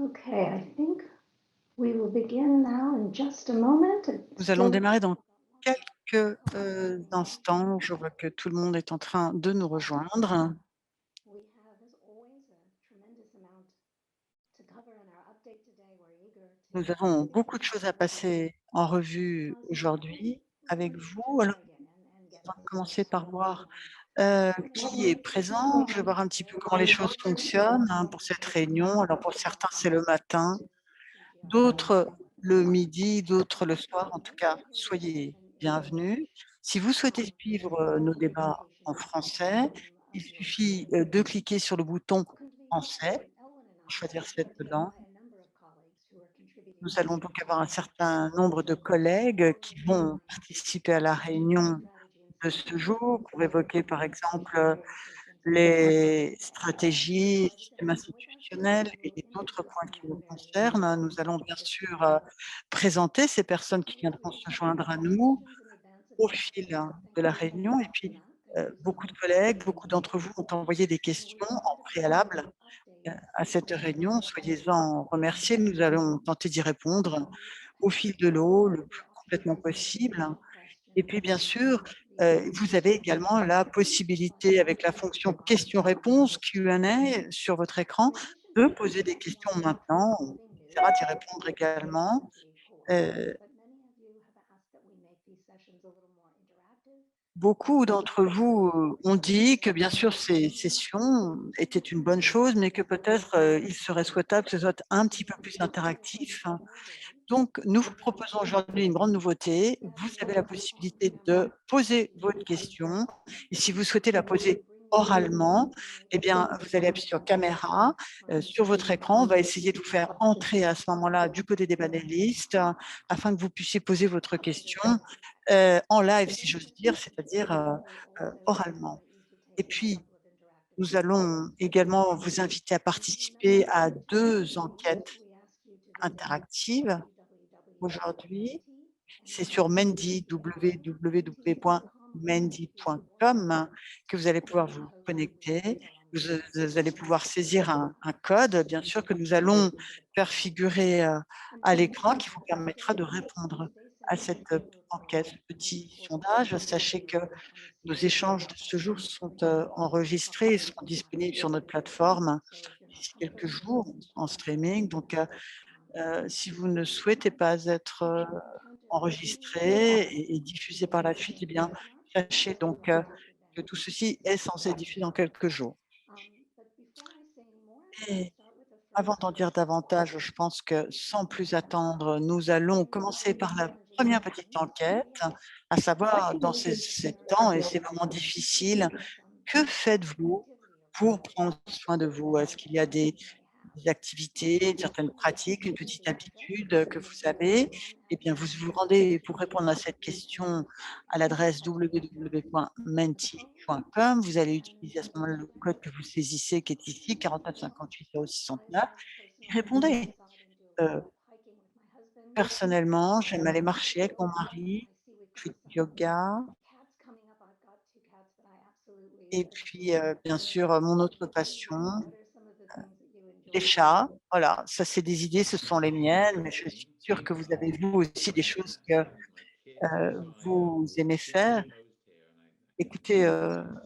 Okay, I think we will begin now in just a moment. It's Nous allons still démarrer dans quelques, instants. Je vois que tout le monde est en train de nous rejoindre. we have, as always, a tremendous amount to cover in our update today. We're eager Nous to avons beaucoup de choses à passer en revue aujourd'hui avec vous. Alors, begin and get on va folks commencer par voir, started. qui est présent. Je vais voir un petit peu comment les choses fonctionnent, hein, pour cette réunion. Alors pour certains, c'est le matin, d'autres le midi, d'autres le soir. En tout cas, soyez bienvenus. Si vous souhaitez suivre, nos débats en français, il suffit, de cliquer sur le bouton «Français» pour choisir cette langue. Nous allons donc avoir un certain nombre de collègues qui vont participer à la réunion de ce jour pour évoquer, par exemple, les stratégies, systèmes institutionnels et d'autres points qui nous concernent. Nous allons bien sûr, présenter ces personnes qui viendront se joindre à nous au fil de la réunion et puis, beaucoup de collègues, beaucoup d'entre vous ont envoyé des questions en préalable, à cette réunion. Soyez-en remerciés. Nous allons tenter d'y répondre au fil de l'eau, le plus complètement possible. Et puis bien sûr, vous avez également la possibilité avec la fonction questions-réponses Q&A sur votre écran de poser des questions maintenant. On essaiera d'y répondre également. Heu, Beaucoup d'entre vous, ont dit que bien sûr ces sessions étaient une bonne chose, mais que peut-être, il serait souhaitable que ce soit un petit peu plus interactif. Donc, nous vous proposons aujourd'hui une grande nouveauté. Vous avez la possibilité de poser votre question et si vous souhaitez la poser oralement, eh bien, vous allez appuyer sur caméra, sur votre écran. On va essayer de vous faire entrer à ce moment-là du côté des panélistes, afin que vous puissiez poser votre question, en live, si j'ose dire, c'est-à-dire, oralement. Et puis, nous allons également vous inviter à participer à 2 enquêtes interactives aujourd'hui. C'est sur Mendy, www.mendy.com que vous allez pouvoir vous connecter. Vous allez pouvoir saisir un code, bien sûr, que nous allons faire figurer, à l'écran qui vous permettra de répondre à cette, enquête, ce petit sondage. Sachez que nos échanges de ce jour sont, enregistrés et seront disponibles sur notre plateforme d'ici quelques jours en streaming. Donc, si vous ne souhaitez pas être, enregistré et diffusé par la suite, eh bien, sachez donc, que tout ceci est censé être diffusé dans quelques jours. Et avant d'en dire davantage, je pense que sans plus attendre, nous allons commencer par la première petite enquête, à savoir dans ces temps et ces moments difficiles, que faites-vous pour prendre soin de vous? Est-ce qu'il y a des activités, certaines pratiques, une petite habitude, que vous avez? Eh bien, vous vous rendez pour répondre à cette question à l'adresse www.menti.com. Vous allez utiliser à ce moment-là le code que vous saisissez qui est ici 49 58 069 et répondez. Heu, Personnellement, j'aime aller marcher avec mon mari, je fais du yoga et puis, bien sûr, mon autre passion, les chats, voilà, ça c'est des idées, ce sont les miennes, mais je suis sûre que vous avez vous aussi des choses que, vous aimez faire. Écoutez,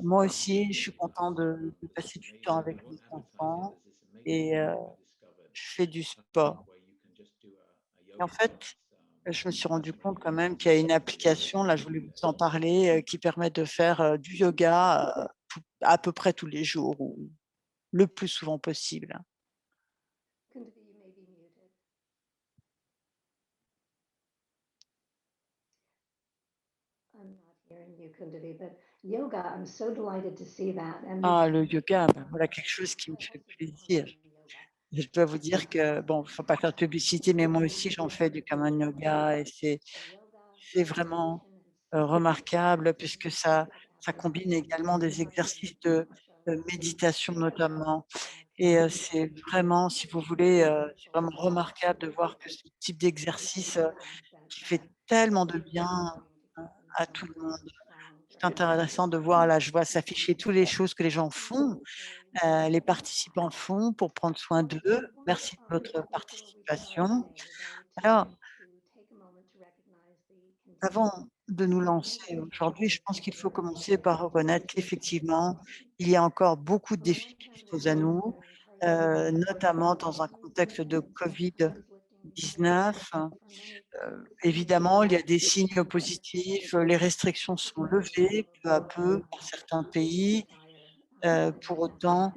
moi aussi, je suis content de passer du temps avec les enfants et je fais du sport et en fait, je me suis rendu compte quand même qu'il y a une application, là, je voulais vous en parler, qui permet de faire, du yoga, tout à peu près tous les jours ou le plus souvent possible. I'm not hearing you, Kundali, but yoga, I'm so delighted to see that. And Ah, le yoga, bah, voilà quelque chose qui me fait plaisir. Je dois vous dire que bon, faut pas faire de publicité, mais moi aussi j'en fais du Kaman Yoga et c'est vraiment, remarquable puisque ça combine également des exercices de, méditation notamment et c'est vraiment, si vous voulez, c'est vraiment remarquable de voir que ce type d'exercice, qui fait tellement de bien, heu, à tout le monde. C'est intéressant de voir là, je vois s'afficher toutes les choses que les gens font. les participants font pour prendre soin d'eux. One Merci de votre particular reason participation. today would be Alors, to take a moment to recognize the avant continued de nous lancer significant aujourd'hui, je efforts pense qu'il faut underway commencer par to reconnaître ease the qu'effectivement, situation. il y a encore beaucoup de On the défis one qui se hand, posent à nous, we're encouraged by the notamment progress dans un governments contexte have de made since lifting restrictions COVID-19. for many countries Évidemment, il y a des and signes economies. positifs, les restrictions sont Particularly levées peu à notable peu par certains pays. dire Pour expansion autant,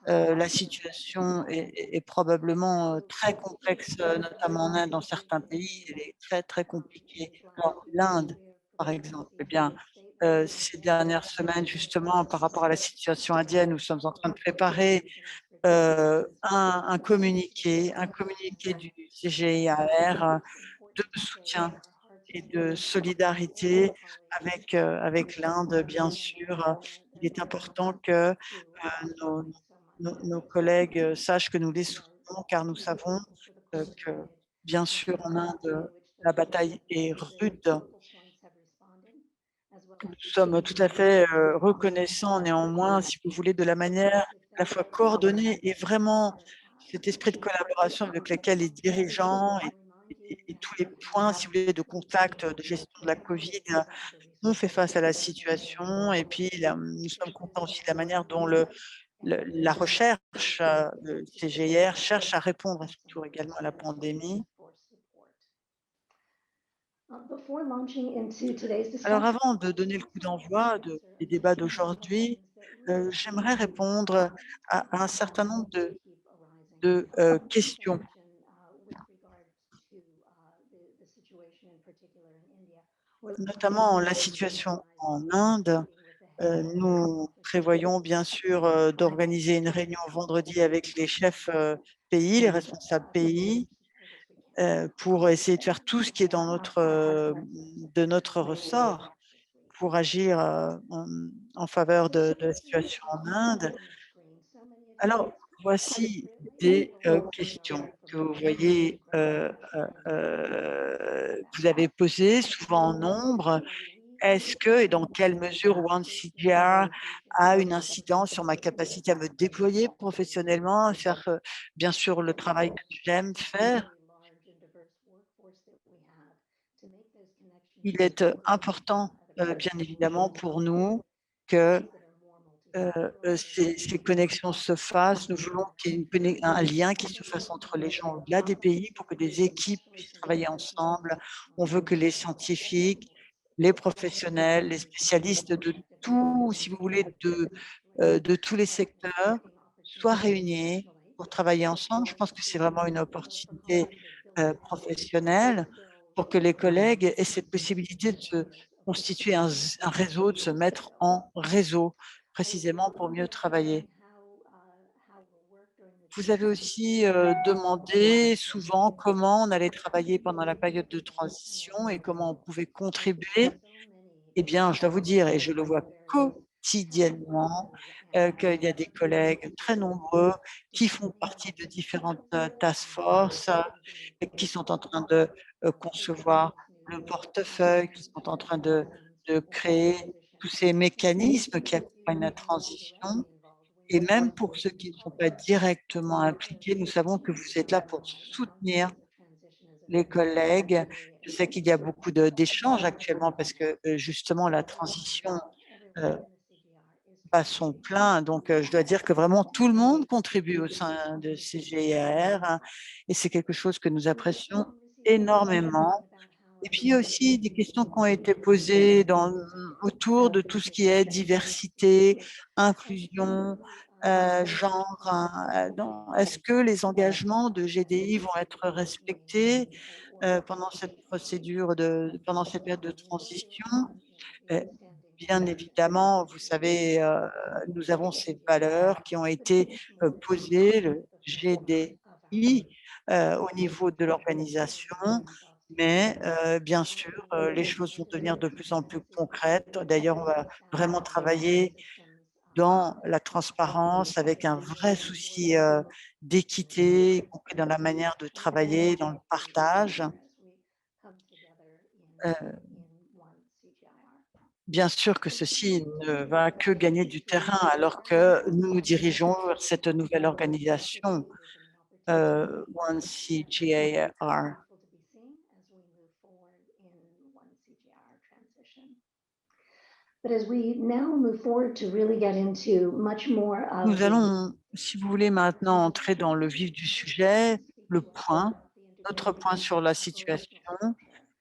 at any time la in situation the est probablement, So très each complexe, country notamment en Inde. Dans faces certains different pays, elle est threats. très, très In compliquée. its last Alors report, l'Inde, we have par provided exemple, eh bien, CSO statement ces examining dernières the semaines, health justement, par rapport à la situation indienne, nous sommes en train de préparer, un communiqué du CGIAR de soutien et de solidarité avec l'Inde, bien sûr. Il est important que, nos nos collègues, sachent que nous les soutenons, car nous savons, que, bien sûr, en Inde, la bataille est rude. Nous sommes tout à fait, reconnaissants néanmoins, si vous voulez, de la manière à la fois coordonnée et vraiment cet esprit de collaboration avec lequel les dirigeants et tous les points, si vous voulez, de contact, de gestion de la COVID, ont fait face à la situation. Et puis là, nous sommes contents aussi de la manière dont la recherche, le CGIAR cherche à répondre à ce tour également à la pandémie. Before launching into today's Alors discussion, avant de donner le I coup also wanted d'envoi to answer des a débats series of d'aujourd'hui, questions that really j'aimerais remain répondre à un certain nombre keep arising. de, One questions. question with regards to the situation in particular in India. Notamment la situation en Inde. Nous prévoyons bien sûr, d'organiser une réunion vendredi avec les chefs, pays, les responsables pays, pour essayer de faire tout ce qui est dans de notre ressort pour agir, en faveur de la situation en Inde. Alors, voici des, questions que vous voyez, que vous avez posées, souvent en nombre. Est-ce que et dans quelle mesure OneCGR a une incidence sur ma capacité à me déployer professionnellement, à faire, bien sûr le travail que j'aime faire? Il est, important, bien évidemment pour nous que, ces connexions se fassent. Nous voulons qu'il y ait un lien qui se fasse entre les gens au-delà des pays pour que des équipes puissent travailler ensemble. On veut que les scientifiques, les professionnels, les spécialistes de tout, si vous voulez, de tous les secteurs soient réunis pour travailler ensemble. Je pense que c'est vraiment une opportunité, professionnelle pour que les collègues aient cette possibilité de se constituer un réseau, de se mettre en réseau, précisément pour mieux travailler. Vous avez aussi, demandé souvent comment on allait travailler pendant la période de transition et comment on pouvait contribuer. Eh bien, je dois vous dire, et je le vois quotidiennement, qu'il y a des collègues très nombreux qui font partie de différentes, task force, et qui sont en train de, concevoir le portefeuille, qui sont en train de créer tous ces mécanismes qui accompagnent la transition. Et même pour ceux qui ne sont pas directement impliqués, nous savons que vous êtes là pour soutenir les collègues. Je sais qu'il y a beaucoup d'échanges actuellement parce que, justement la transition, heu, bat son plein. Donc, je dois dire que vraiment tout le monde contribue au sein de CGIAR, hein, et c'est quelque chose que nous apprécions énormément. Et puis il y a aussi des questions qui ont été posées autour de tout ce qui est diversité, inclusion, genre, hein, est-ce que les engagements de GDI vont être respectés, pendant cette période de transition? Heu, Bien évidemment, vous savez, nous avons ces valeurs qui ont été, posées, le GDI, au niveau de l'organisation, mais bien sûr, les choses vont devenir de plus en plus concrètes. D'ailleurs, on va vraiment travailler dans la transparence avec un vrai souci, d'équité, y compris dans la manière de travailler, dans le partage. Heu bien sûr que ceci ne va que gagner du terrain alors que nous nous dirigeons vers cette nouvelle organisation, One CGIAR. But as we now move forward to really get into much more of Nous the allons, si vous voulez, maintenant entrer dans le vif du sujet, le point, notre point sur la situation.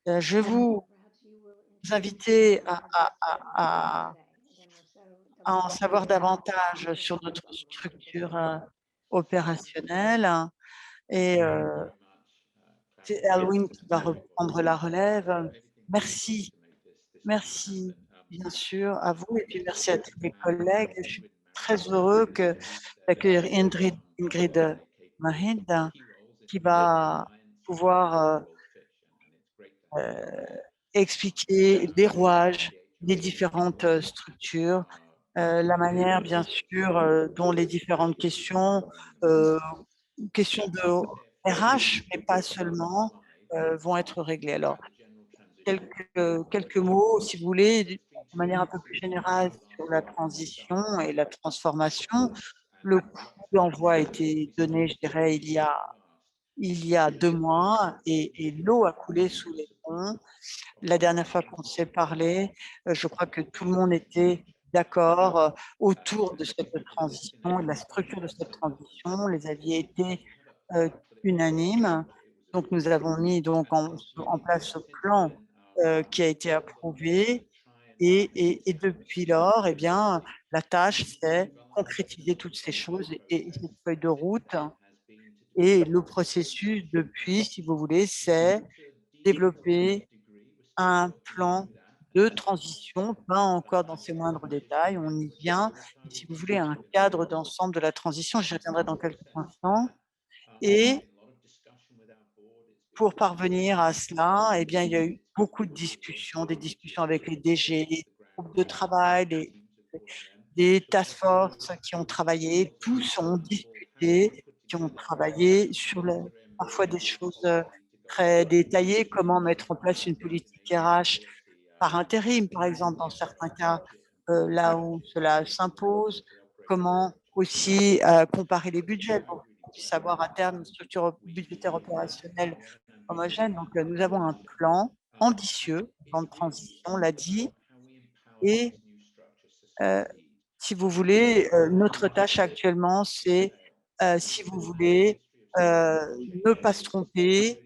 Je vais vous inviter à en savoir davantage sur notre structure, opérationnelle et c'est Alwyn qui va reprendre la relève. Merci, merci bien sûr à vous et puis merci à tous mes collègues. Je suis très heureux d'accueillir Ingrid Marid qui va pouvoir, expliquer les rouages des différentes, structures, la manière bien sûr, dont les différentes heu, questions de RH, mais pas seulement, vont être réglées. Alors quelques mots, si vous voulez, de manière un peu plus générale sur la transition et la transformation. Le coup d'envoi a été donné, je dirais, il y a 2 mois et l'eau a coulé sous les ponts. La dernière fois qu'on s'est parlé, je crois que tout le monde était d'accord, autour de cette transition, de la structure de cette transition. Les avis étaient, heu, unanimes. Donc nous avons mis donc en place ce plan, qui a été approuvé et depuis lors, eh bien, la tâche, c'est concrétiser toutes ces choses et cette feuille de route et le processus depuis, si vous voulez, c'est développer un plan de transition, pas encore dans ses moindres détails, on y vient, mais si vous voulez un cadre d'ensemble de la transition, j'y reviendrai dans quelques instants et pour parvenir à cela, eh bien, il y a eu beaucoup de discussions, des discussions avec les DG, les groupes de travail, des task force qui ont travaillé, tous ont discuté, qui ont travaillé sur le parfois des choses, très détaillées, comment mettre en place une politique RH par intérim, par exemple, dans certains cas, là où cela s'impose. Comment aussi, comparer les budgets pour qu'on puisse avoir à terme une structure budgétaire opérationnelle homogène. Donc, nous avons un plan ambitieux, un plan de transition, on l'a dit et heu, si vous voulez, notre tâche actuellement, c'est, si vous voulez, ne pas se tromper,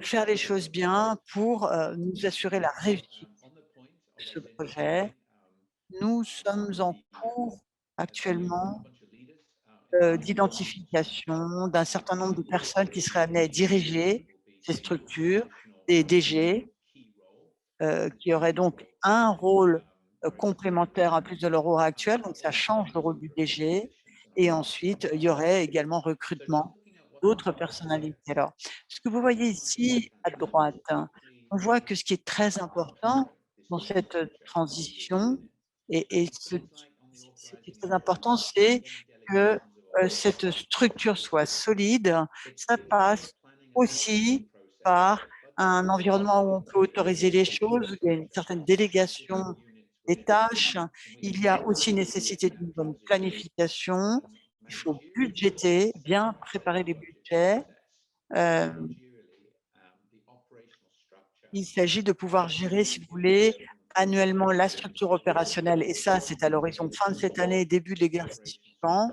faire les choses bien pour, nous assurer la réussite de ce projet. Nous sommes en cours actuellement, d'identification d'un certain nombre de personnes qui seraient amenées à diriger ces structures, des DG, qui auraient donc un rôle, complémentaire en plus de leur rôle actuel, donc ça change le rôle du DG et ensuite, il y aurait également recrutement d'autres personnalités. Alors, ce que vous voyez ici à droite, hein, on voit que ce qui est très important dans cette, transition et ce qui est très important, c'est que, cette structure soit solide. Ça passe aussi par un environnement où on peut autoriser les choses, où il y a une certaine délégation des tâches. Il y a aussi nécessité d'une bonne planification. Il faut budgéter, bien préparer les budgets. Hem, il s'agit de pouvoir gérer, si vous voulez, annuellement la structure opérationnelle et ça, c'est à l'horizon fin de cette année, début de l'exercice suivant,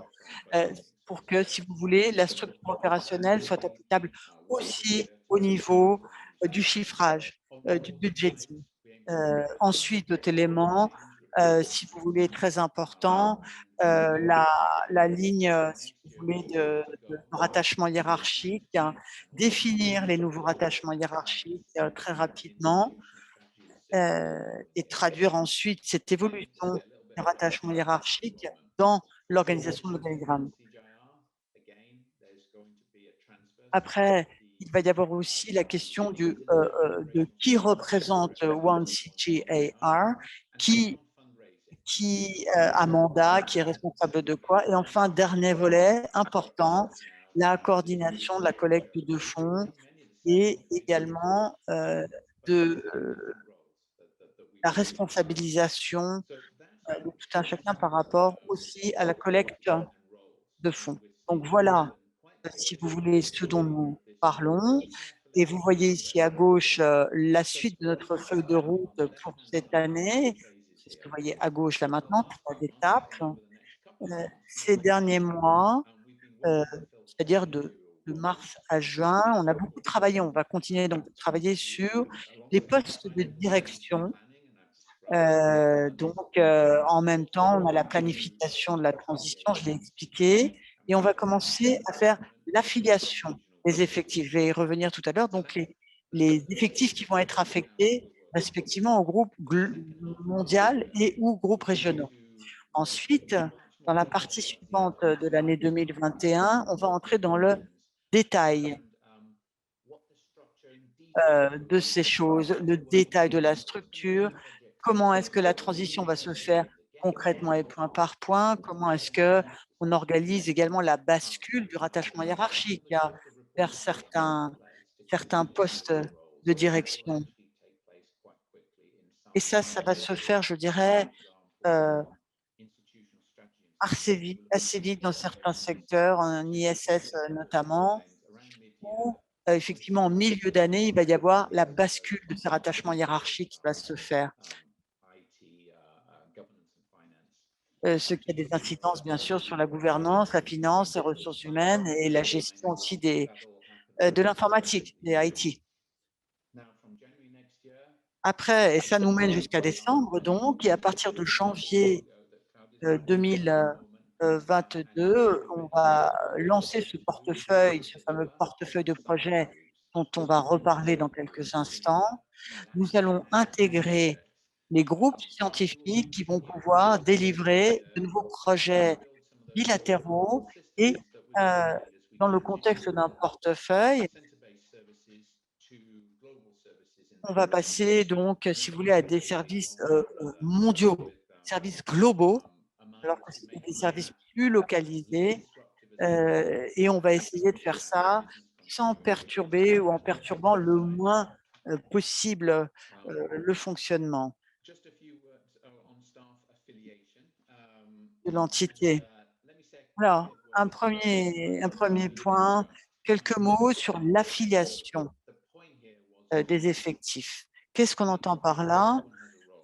heu, pour que, si vous voulez, la structure opérationnelle soit applicable aussi au niveau, du chiffrage, du budgeting. Ensuite, autre élément, si vous voulez, très important, la ligne, si vous voulez, de rattachement hiérarchique, hein, définir les nouveaux rattachements hiérarchiques, très rapidement, et traduire ensuite cette évolution des rattachements hiérarchiques dans l'organisation de l'organigramme. Après, il va y avoir aussi la question de qui représente One CGAR, qui a mandat, qui est responsable de quoi et enfin, dernier volet important, la coordination de la collecte de fonds et également, de, la responsabilisation de tout un chacun par rapport aussi à la collecte de fonds. Donc voilà, si vous voulez, ce dont nous parlons. Et vous voyez ici à gauche la suite de notre feuille de route pour cette année. C'est ce que vous voyez à gauche là maintenant, 3 étapes. Ces derniers mois, c'est-à-dire de mars à juin, on a beaucoup travaillé. On va continuer donc de travailler sur les postes de direction. En même temps, on a la planification de la transition, je l'ai expliqué, et on va commencer à faire l'affiliation des effectifs. Je vais y revenir tout à l'heure. Donc, les effectifs qui vont être affectés respectivement au groupe mondial et ou groupes régionaux. Ensuite, dans la partie suivante de l'année 2021, on va entrer dans le détail de ces choses, le détail de la structure, comment est-ce que la transition va se faire concrètement et point par point, comment est-ce qu'on organise également la bascule du rattachement hiérarchique vers certains postes de direction. Et ça va se faire, je dirais, assez vite dans certains secteurs, en ISS notamment, où effectivement, en milieu d'année, il va y avoir la bascule de ce rattachement hiérarchique qui va se faire. Ce qui a des incidences, bien sûr, sur la gouvernance, la finance, les ressources humaines et la gestion aussi de l'informatique, des IT. Après, et ça nous mène jusqu'à décembre, donc, et à partir de janvier 2022, on va lancer ce portefeuille, ce fameux portefeuille de projet dont on va reparler dans quelques instants. Nous allons intégrer les groupes scientifiques qui vont pouvoir délivrer de nouveaux projets bilatéraux et dans le contexte d'un portefeuille, on va passer donc, si vous voulez, à des services mondiaux, services globaux, alors que c'était des services plus localisés, et on va essayer de faire ça sans perturber ou en perturbant le moins possible le fonctionnement de l'entité. Alors, un premier point, quelques mots sur l'affiliation des effectifs. Qu'est-ce qu'on entend par là?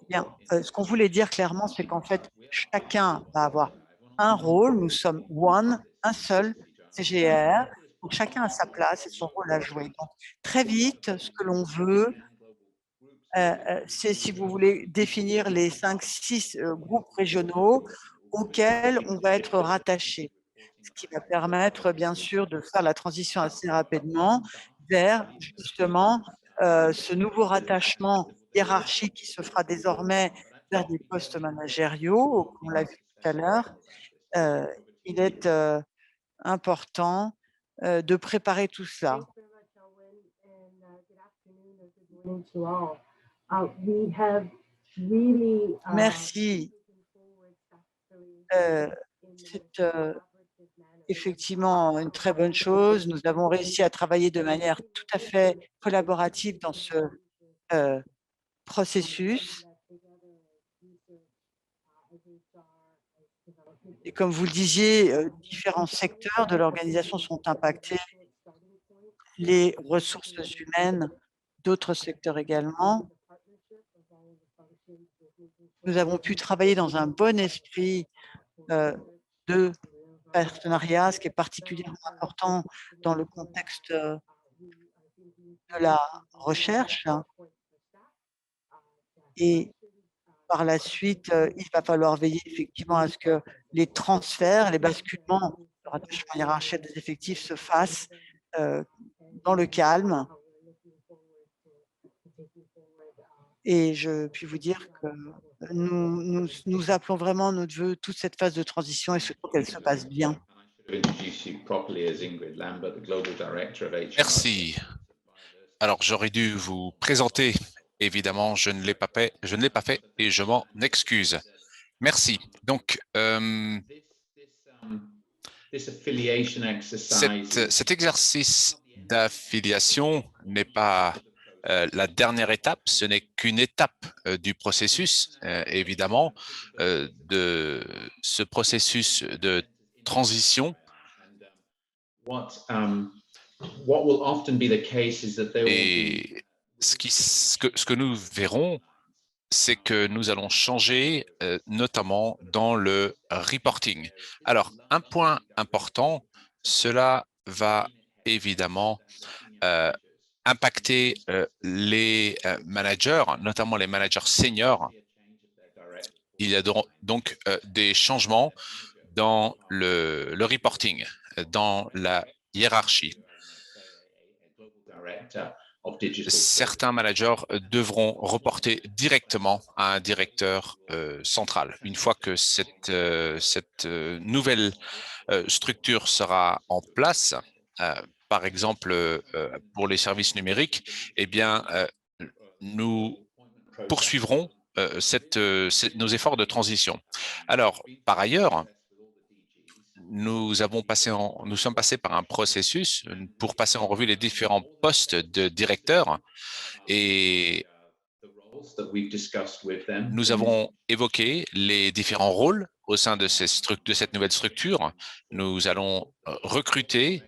Eh bien, ce qu'on voulait dire clairement, c'est qu'en fait, chacun va avoir un rôle. Nous sommes un seul CGR. Donc, chacun a sa place et son rôle à jouer. Donc, très vite, ce que l'on veut, c'est, si vous voulez, définir les 5-6 groupes régionaux auxquels on va être rattaché, ce qui va permettre, bien sûr, de faire la transition assez rapidement vers, justement, ce nouveau rattachement hiérarchique qui se fera désormais vers des postes managériaux, comme on l'a vu tout à l'heure. Il est important de préparer tout cela. Merci. C'est effectivement une très bonne chose. Nous avons réussi à travailler de manière tout à fait collaborative dans ce processus. Et comme vous le disiez, différents secteurs de l'organisation sont impactés, les ressources humaines, d'autres secteurs également. Nous avons pu travailler dans un bon esprit de partenariat, ce qui est particulièrement important dans le contexte de la recherche. Et par la suite, il va falloir veiller effectivement à ce que les transferts, les basculements de rattachement hiérarchique des effectifs se fassent dans le calme. Et je puis vous dire que nous appelons vraiment notre vœu toute cette phase de transition et surtout qu'elle se passe bien. Merci. Alors, j'aurais dû vous présenter. Évidemment, je ne l'ai pas fait et je m'en excuse. Merci. Donc, cet exercice d'affiliation n'est pas La dernière étape, ce n'est qu'une étape du processus, évidemment, de ce processus de transition. Et ce que nous verrons, c'est que nous allons changer, notamment dans le reporting. Alors, un point important, cela va évidemment impacter les managers, notamment les managers seniors. Il y a donc des changements dans le reporting, dans la hiérarchie. Certains managers devront reporter directement à un directeur central. Une fois que cette nouvelle structure sera en place, par exemple pour les services numériques, eh bien, nous poursuivrons nos efforts de transition. Alors, par ailleurs, nous sommes passés par un processus pour passer en revue les différents postes de directeurs et nous avons évoqué les différents rôles au sein de cette nouvelle structure. Nous allons recruter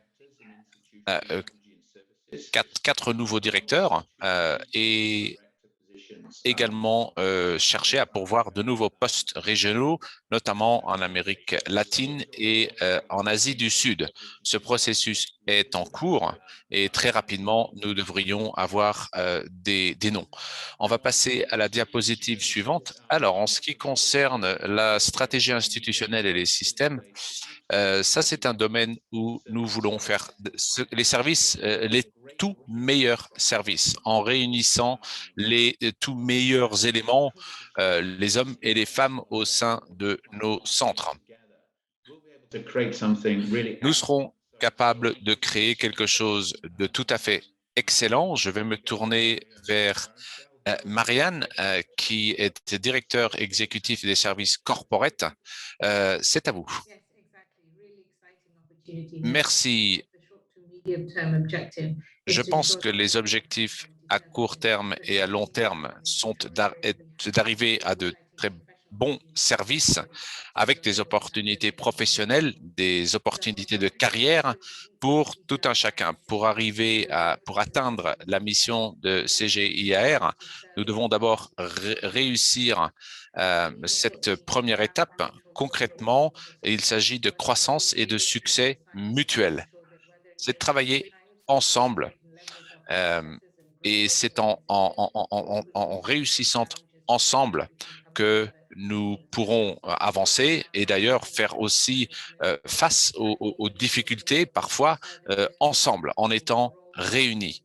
quatre nouveaux directeurs et également chercher à pourvoir de nouveaux postes régionaux, notamment en Amérique latine et en Asie du Sud. Ce processus est en cours et très rapidement, nous devrions avoir des noms. On va passer à la diapositive suivante. Alors, en ce qui concerne la stratégie institutionnelle et les systèmes, ça, c'est un domaine où nous voulons faire les services, les tout meilleurs services, en réunissant les tout meilleurs éléments, les hommes et les femmes au sein de nos centres. Nous serons capables de créer quelque chose de tout à fait excellent. Je vais me tourner vers Marianne, qui est directeur exécutif des services corporate. C'est à vous. Merci. Je pense que les objectifs à court terme et à long terme sont d'arriver à de très bons services avec des opportunités professionnelles, des opportunités de carrière pour tout un chacun. Pour atteindre la mission de CGIAR, nous devons d'abord réussir cette première étape. Concrètement, il s'agit de croissance et de succès mutuel. C'est de travailler ensemble et c'est en réussissant ensemble que nous pourrons avancer et d'ailleurs faire aussi face aux difficultés parfois ensemble en étant réunis.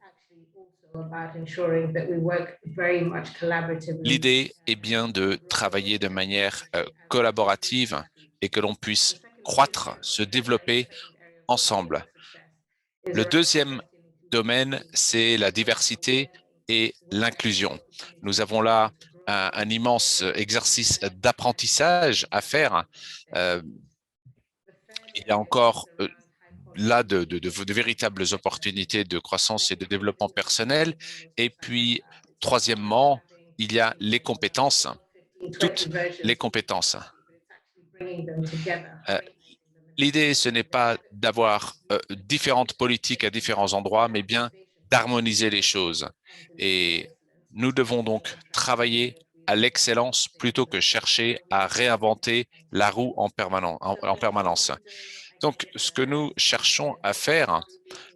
L'idée est bien de travailler de manière collaborative et que l'on puisse croître, se développer ensemble. Le deuxième domaine, c'est la diversité et l'inclusion. Nous avons là un immense exercice d'apprentissage à faire. Il y a encore là de véritables opportunités de croissance et de développement personnel. Et puis, troisièmement, il y a les compétences, toutes les compétences. L'idée, ce n'est pas d'avoir différentes politiques à différents endroits, mais bien d'harmoniser les choses. Et nous devons donc travailler à l'excellence plutôt que chercher à réinventer la roue en permanence. Donc, ce que nous cherchons à faire,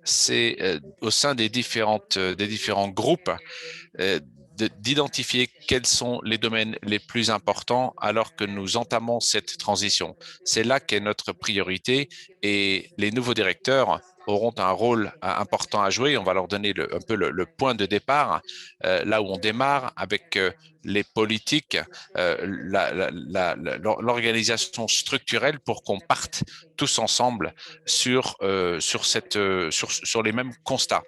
c'est au sein des différents groupes, d'identifier quels sont les domaines les plus importants alors que nous entamons cette transition. C'est là qu'est notre priorité et les nouveaux directeurs auront un rôle important à jouer. On va leur donner un peu le point de départ, là où on démarre avec les politiques, l'organisation structurelle pour qu'on parte tous ensemble sur les mêmes constats.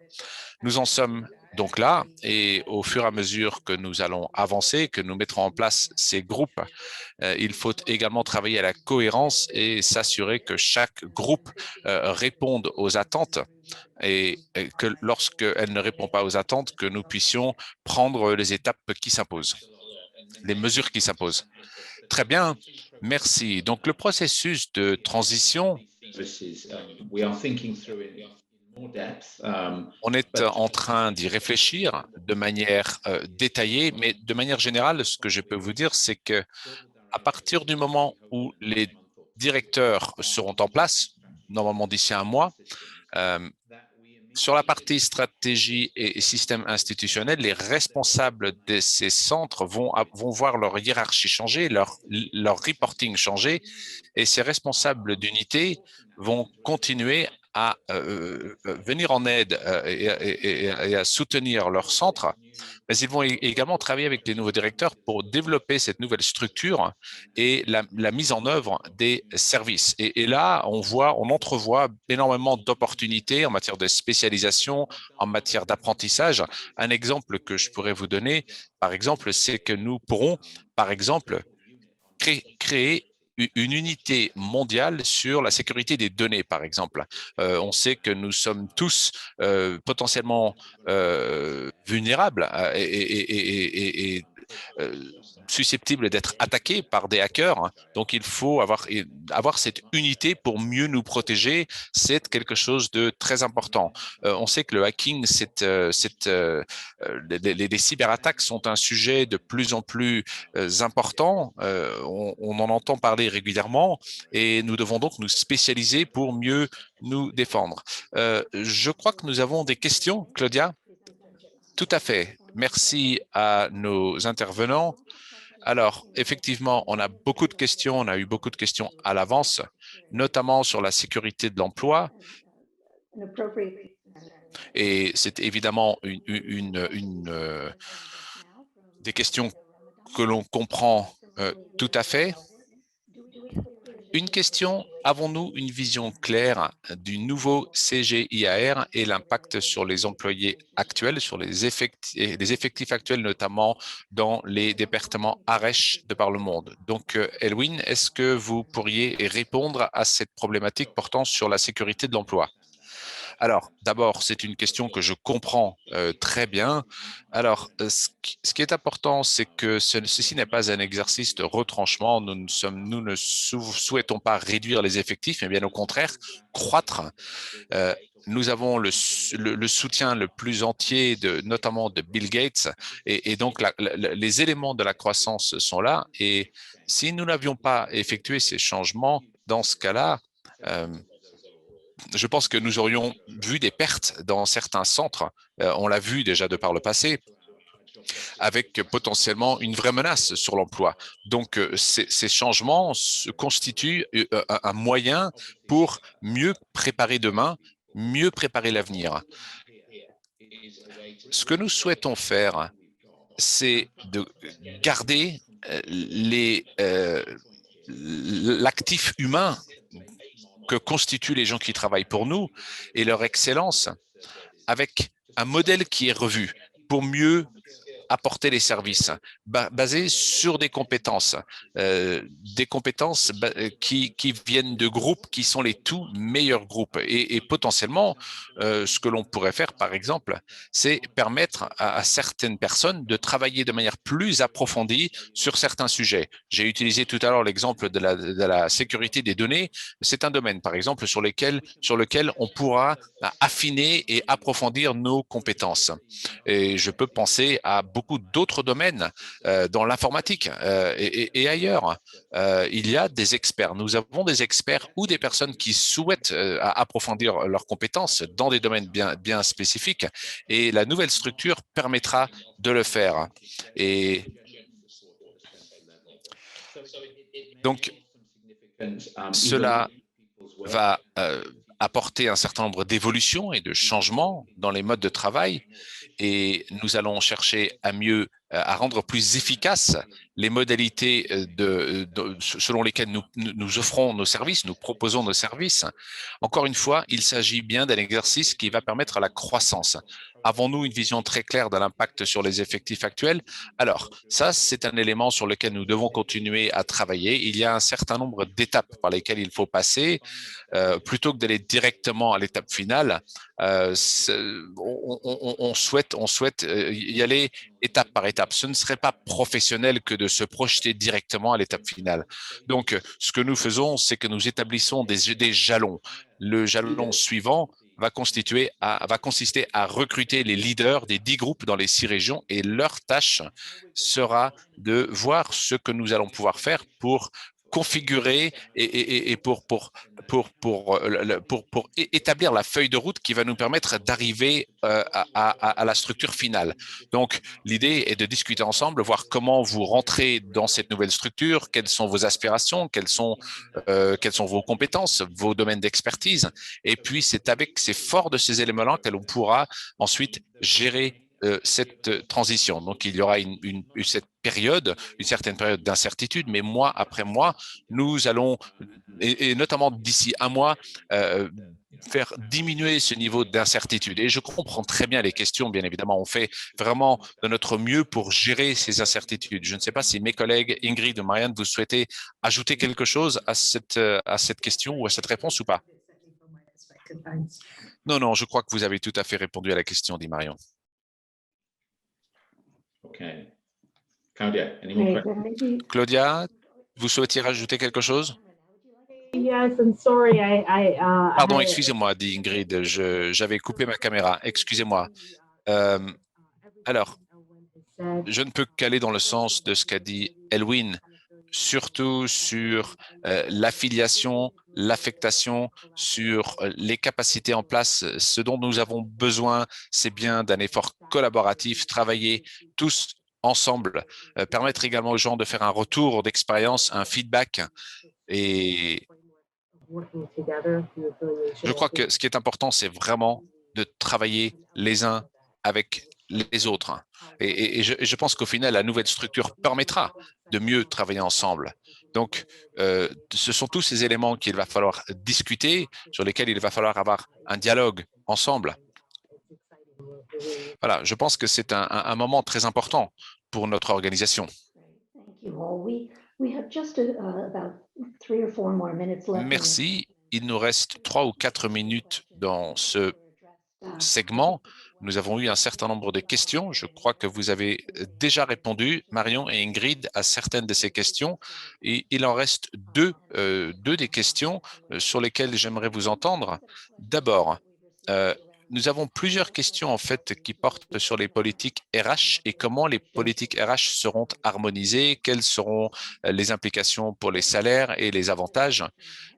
Nous en sommes donc là, et au fur et à mesure que nous allons avancer, que nous mettrons en place ces groupes, il faut également travailler à la cohérence et s'assurer que chaque groupe réponde aux attentes et que lorsqu'elle ne répond pas aux attentes, que nous puissions prendre les étapes qui s'imposent, les mesures qui s'imposent. Très bien, merci. Donc, le processus de transition, on est en train d'y réfléchir de manière détaillée, mais de manière générale, ce que je peux vous dire, c'est que à partir du moment où les directeurs seront en place, normalement d'ici un mois, sur la partie stratégie et système institutionnel, les responsables de ces centres vont voir leur hiérarchie changer, leur reporting changer, et ces responsables d'unité vont continuer à venir en aide et à soutenir leur centre, mais ils vont également travailler avec les nouveaux directeurs pour développer cette nouvelle structure et la mise en œuvre des services. Et là, on entrevoit énormément d'opportunités en matière de spécialisation, en matière d'apprentissage. Un exemple que je pourrais vous donner, par exemple, c'est que nous pourrons, par exemple, créer une unité mondiale sur la sécurité des données, par exemple. On sait que nous sommes tous potentiellement vulnérables et susceptibles d'être attaqués par des hackers. Donc, il faut avoir cette unité pour mieux nous protéger. C'est quelque chose de très important. On sait que le hacking, les cyberattaques sont un sujet de plus en plus important. On en entend parler régulièrement et nous devons donc nous spécialiser pour mieux nous défendre. Je crois que nous avons des questions, Claudia. Tout à fait. Merci à nos intervenants. Alors, effectivement, on a beaucoup de questions, on a eu beaucoup de questions à l'avance, notamment sur la sécurité de l'emploi. Et c'est évidemment des questions que l'on comprend tout à fait. Une question, avons-nous une vision claire du nouveau CGIAR et l'impact sur les employés actuels, sur les effectifs actuels, notamment dans les départements ARECH de par le monde? Donc, Elwin, est-ce que vous pourriez répondre à cette problématique portant sur la sécurité de l'emploi? Alors, d'abord, c'est une question que je comprends très bien. Alors, ce qui est important, c'est que ceci n'est pas un exercice de retranchement. Nous ne souhaitons pas réduire les effectifs, mais bien au contraire, croître. Nous avons le soutien le plus entier, notamment de Bill Gates, et donc les éléments de la croissance sont là. Et si nous n'avions pas effectué ces changements, dans ce cas-là, je pense que nous aurions vu des pertes dans certains centres. On l'a vu déjà de par le passé, avec potentiellement une vraie menace sur l'emploi. Donc, ces changements constituent un moyen pour mieux préparer demain, mieux préparer l'avenir. Ce que nous souhaitons faire, c'est de garder l'actif humain que constituent les gens qui travaillent pour nous et leur excellence avec un modèle qui est revu pour mieux apporter les services basés sur des compétences qui viennent de groupes qui sont les tout meilleurs groupes. Et potentiellement, ce que l'on pourrait faire, par exemple, c'est permettre à certaines personnes de travailler de manière plus approfondie sur certains sujets. J'ai utilisé tout à l'heure l'exemple de la sécurité des données. C'est un domaine, par exemple, sur lequel on pourra affiner et approfondir nos compétences. Et je peux penser à beaucoup d'autres domaines dans l'informatique et ailleurs. Il y a des experts. Nous avons des experts ou des personnes qui souhaitent approfondir leurs compétences dans des domaines bien spécifiques. Et la nouvelle structure permettra de le faire. Et donc, cela va apporter un certain nombre d'évolutions et de changements dans les modes de travail. Et nous allons chercher à rendre plus efficaces les modalités selon lesquelles nous offrons nos services, nous proposons nos services. Encore une fois, il s'agit bien d'un exercice qui va permettre la croissance. Avons-nous une vision très claire de l'impact sur les effectifs actuels? Alors, ça, c'est un élément sur lequel nous devons continuer à travailler. Il y a un certain nombre d'étapes par lesquelles il faut passer. Plutôt que d'aller directement à l'étape finale, on souhaite y aller étape par étape. Ce ne serait pas professionnel que de se projeter directement à l'étape finale. Donc, ce que nous faisons, c'est que nous établissons des jalons. Le jalon suivant va consister à recruter les leaders des 10 groupes dans les 6 régions et leur tâche sera de voir ce que nous allons pouvoir faire pour configurer et pour établir la feuille de route qui va nous permettre d'arriver à la structure finale. Donc, l'idée est de discuter ensemble, voir comment vous rentrez dans cette nouvelle structure, quelles sont vos aspirations, quelles sont vos compétences, vos domaines d'expertise. Et puis, c'est fort de ces éléments-là que l'on pourra ensuite gérer cette transition. Donc, il y aura une certaine période d'incertitude, mais mois après mois, nous allons, et notamment d'ici un mois, faire diminuer ce niveau d'incertitude. Et je comprends très bien les questions, bien évidemment. On fait vraiment de notre mieux pour gérer ces incertitudes. Je ne sais pas si mes collègues Ingrid ou Marianne, vous souhaitez ajouter quelque chose à cette question ou à cette réponse ou pas? Non, je crois que vous avez tout à fait répondu à la question, dit Marion. Okay. Claudia, any more Great, questions? then maybe. Claudia, vous souhaitiez rajouter quelque chose? Yes, I'm sorry. Pardon, excusez-moi, dit Ingrid, j'avais coupé ma caméra. Excusez-moi. Alors, je ne peux qu'aller dans le sens de ce qu'a dit Elwin, surtout sur l'affiliation, l'affectation, sur les capacités en place. Ce dont nous avons besoin, c'est bien d'un effort collaboratif, travailler tous ensemble, permettre également aux gens de faire un retour d'expérience, un feedback. Et je crois que ce qui est important, c'est vraiment de travailler les uns avec les autres. Et je pense qu'au final, la nouvelle structure permettra de mieux travailler ensemble. Donc, ce sont tous ces éléments qu'il va falloir discuter, sur lesquels il va falloir avoir un dialogue ensemble. Voilà, je pense que c'est un moment très important pour notre organisation. Merci. Il nous reste 3 ou 4 minutes dans ce segment. Nous avons eu un certain nombre de questions. Je crois que vous avez déjà répondu, Marion et Ingrid, à certaines de ces questions. Et il en reste deux des questions sur lesquelles j'aimerais vous entendre. D'abord, nous avons plusieurs questions en fait qui portent sur les politiques RH et comment les politiques RH seront harmonisées, quelles seront les implications pour les salaires et les avantages.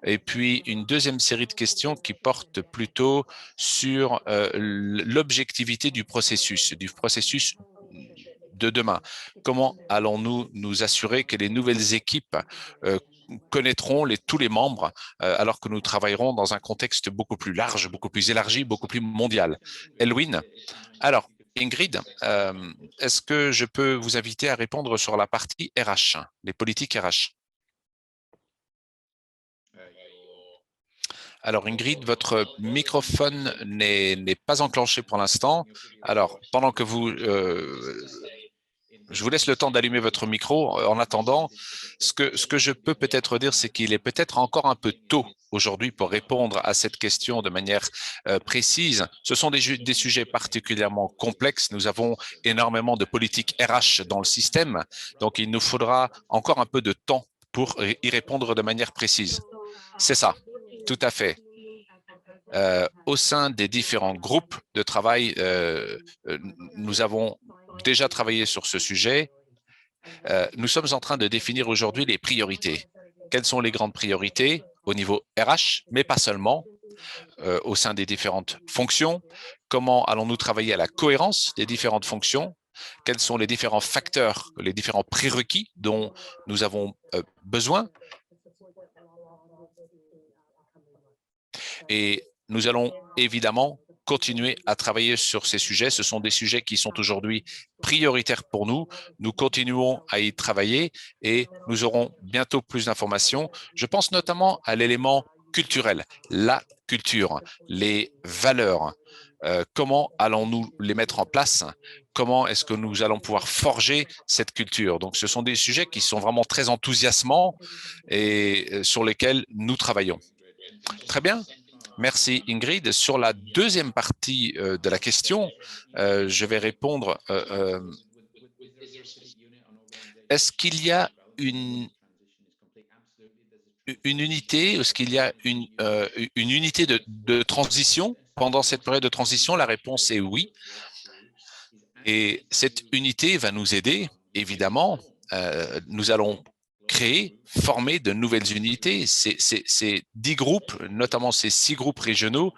Et puis une deuxième série de questions qui portent plutôt sur l'objectivité du processus de demain. Comment allons-nous nous assurer que les nouvelles équipes connaîtront tous les membres alors que nous travaillerons dans un contexte beaucoup plus large, beaucoup plus élargi, beaucoup plus mondial. Elwin, alors Ingrid, est-ce que je peux vous inviter à répondre sur la partie RH, les politiques RH? Alors Ingrid, votre microphone n'est pas enclenché pour l'instant. Alors pendant que je vous laisse le temps d'allumer votre micro. En attendant, ce que je peux peut-être dire, c'est qu'il est peut-être encore un peu tôt aujourd'hui pour répondre à cette question de manière précise. Ce sont des sujets particulièrement complexes. Nous avons énormément de politiques RH dans le système, donc il nous faudra encore un peu de temps pour y répondre de manière précise. C'est ça, tout à fait. Au sein des différents groupes de travail, nous avons déjà travaillé sur ce sujet. Nous sommes en train de définir aujourd'hui les priorités. Quelles sont les grandes priorités au niveau RH, mais pas seulement, au sein des différentes fonctions? Comment allons-nous travailler à la cohérence des différentes fonctions? Quels sont les différents facteurs, les différents prérequis dont nous avons besoin? Et nous allons évidemment continuer à travailler sur ces sujets. Ce sont des sujets qui sont aujourd'hui prioritaires pour nous. Nous continuons à y travailler et nous aurons bientôt plus d'informations. Je pense notamment à l'élément culturel, la culture, les valeurs. Comment allons-nous les mettre en place? Comment est-ce que nous allons pouvoir forger cette culture? Donc, ce sont des sujets qui sont vraiment très enthousiasmants et sur lesquels nous travaillons. Très bien. Merci Ingrid. Sur la deuxième partie de la question, je vais répondre. Est-ce qu'il y a une unité, est-ce qu'il y a une unité de transition pendant cette période de transition? La réponse est oui. Et cette unité va nous aider, évidemment. Nous allons créer, former de nouvelles unités. Ces 10 groupes, notamment ces 6 groupes régionaux,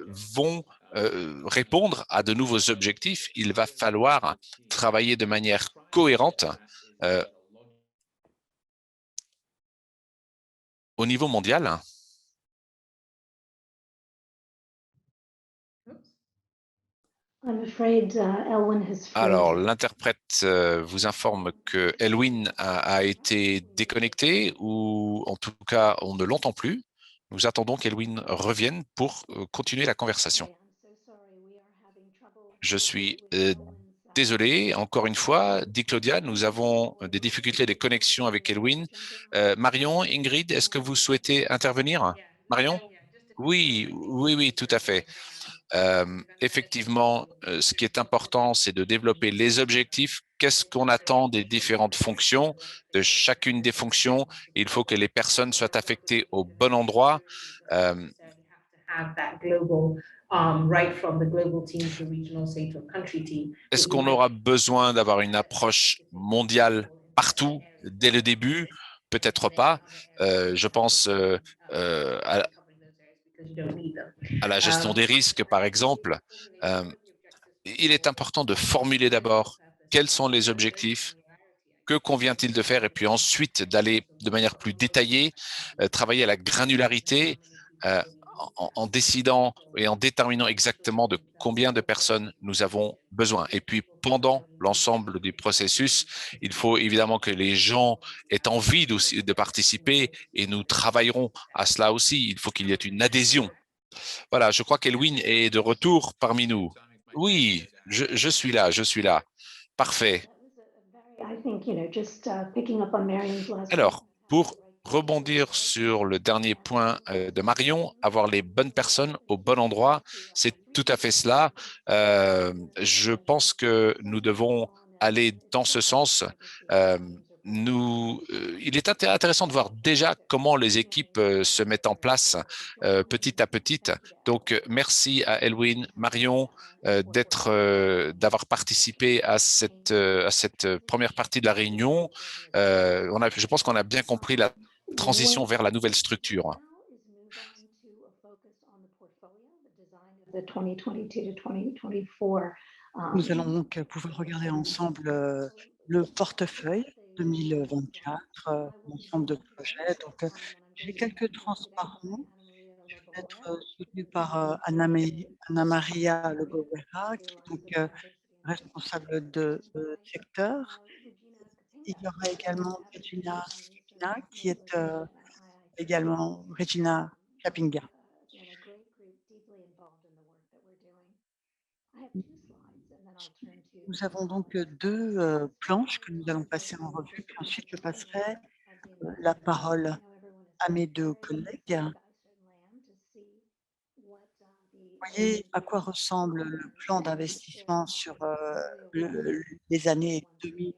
vont répondre à de nouveaux objectifs. Il va falloir travailler de manière cohérente au niveau mondial. Alors, l'interprète vous informe que Elwin a été déconnecté ou en tout cas, on ne l'entend plus. Nous attendons qu'Elwin revienne pour continuer la conversation. Je suis désolé, encore une fois, dit Claudia, nous avons des difficultés de connexion avec Elwin. Marion, Ingrid, est-ce que vous souhaitez intervenir? Marion? Oui, oui, oui, tout à fait. Effectivement, ce qui est important, c'est de développer les objectifs. Qu'est-ce qu'on attend des différentes fonctions, de chacune des fonctions? Il faut que les personnes soient affectées au bon endroit. Est-ce qu'on aura besoin d'avoir une approche mondiale partout dès le début? Peut-être pas. Je pense à la gestion des risques, par exemple. Il est important de formuler d'abord quels sont les objectifs, que convient-il de faire, et puis ensuite d'aller de manière plus détaillée, travailler à la granularité en décidant et en déterminant exactement de combien de personnes nous avons besoin. Et puis pendant l'ensemble du processus, il faut évidemment que les gens aient envie de participer et nous travaillerons à cela aussi. Il faut qu'il y ait une adhésion. Voilà, je crois qu'Elwin est de retour parmi nous. Oui, je suis là, je suis là. Parfait. Alors, pour rebondir sur le dernier point de Marion, avoir les bonnes personnes au bon endroit, c'est tout à fait cela. Je pense que nous devons aller dans ce sens. Il est intéressant de voir déjà comment les équipes se mettent en place petit à petit. Donc, merci à Elwin, Marion, d'avoir participé à cette première partie de la réunion. Je pense qu'on a bien compris la transition vers la nouvelle structure. Nous allons donc pouvoir regarder ensemble le portefeuille 2024, l'ensemble de projets. Donc, j'ai quelques transparents. Je vais être soutenue par Anna Maria Logovera, qui est donc responsable de secteur. Il y aura également Regina Skipna, qui est également Regina Kapinga. Nous avons donc 2 planches que nous allons passer en revue, puis ensuite je passerai la parole à mes 2 collègues. Vous voyez à quoi ressemble le plan d'investissement sur les années 2022-2024.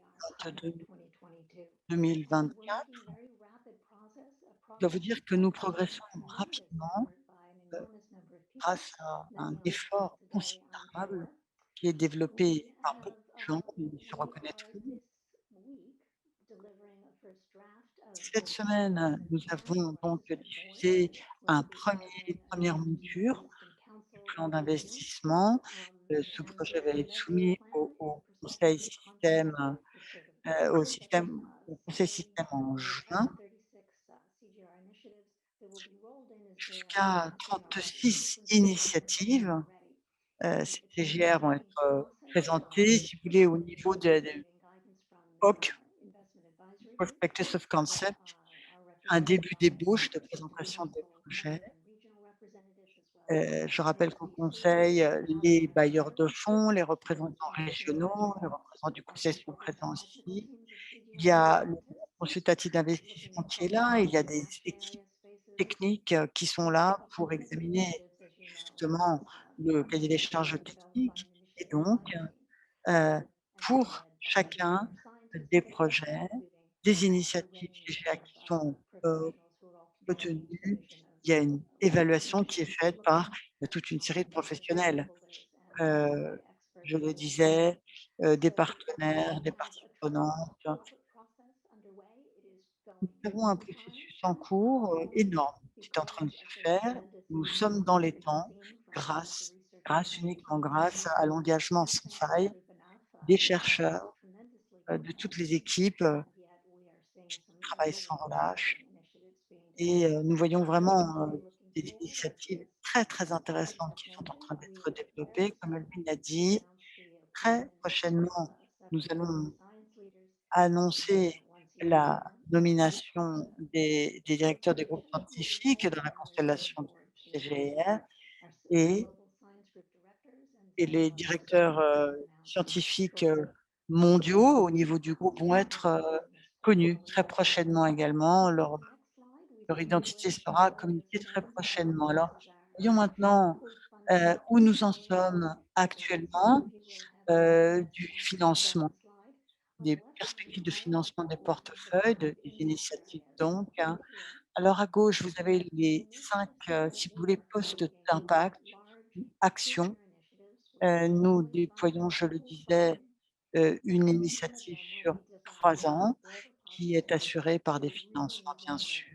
Je dois vous dire que nous progressons rapidement grâce à un effort considérable qui est développé par beaucoup de gens, ils se reconnaîtront. Cette semaine, nous avons donc diffusé une première mouture du plan d'investissement. Ce projet va être soumis au conseil système en juin. Jusqu'à 36 initiatives Ces TGR vont être présentés, si vous voulez, au niveau de POC, Prospectus of Concept, un début d'ébauche de présentation des projets. Je rappelle qu'au conseil, les bailleurs de fonds, les représentants régionaux, les représentants du conseil sont présents aussi. Il y a le consultatif d'investissement qui est là, il y a des équipes techniques qui sont là pour examiner justement le cahier des charges techniques et donc pour chacun des projets, des initiatives CGA qui sont retenues, il y a une évaluation qui est faite par toute une série de professionnels. Je le disais, des partenaires, des parties prenantes. Nous avons un processus en cours énorme qui est en train de se faire. Nous sommes dans les temps uniquement grâce à l'engagement sans faille des chercheurs, de toutes les équipes qui travaillent sans relâche. Et nous voyons vraiment des initiatives très, très intéressantes qui sont en train d'être développées. Comme Elvin l'a dit, très prochainement, nous allons annoncer la nomination des directeurs des groupes scientifiques dans la constellation du CGR et les directeurs scientifiques mondiaux au niveau du groupe vont être connus très prochainement également. Leur identité sera communiquée très prochainement. Alors, voyons maintenant où nous en sommes actuellement du financement, des perspectives de financement des portefeuilles, des initiatives donc, hein. Alors à gauche, vous avez les 5, si vous voulez, postes d'impact, actions. Nous déployons, je le disais, une initiative sur 3 ans qui est assurée par des financements, bien sûr.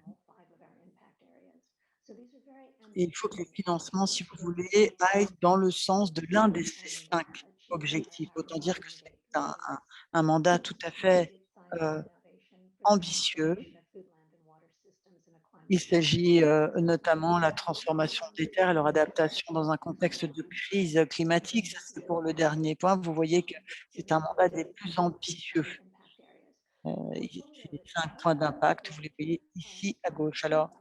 Et il faut que les financements, si vous voulez, aillent dans le sens de l'un de ces 5 objectifs. Autant dire que c'est un mandat tout à fait ambitieux. Il s'agit notamment de la transformation des terres et leur adaptation dans un contexte de crise climatique. Ça, c'est pour le dernier point. Vous voyez que c'est un mandat des plus ambitieux. C'est 5 points d'impact, vous les voyez ici à gauche. Alors,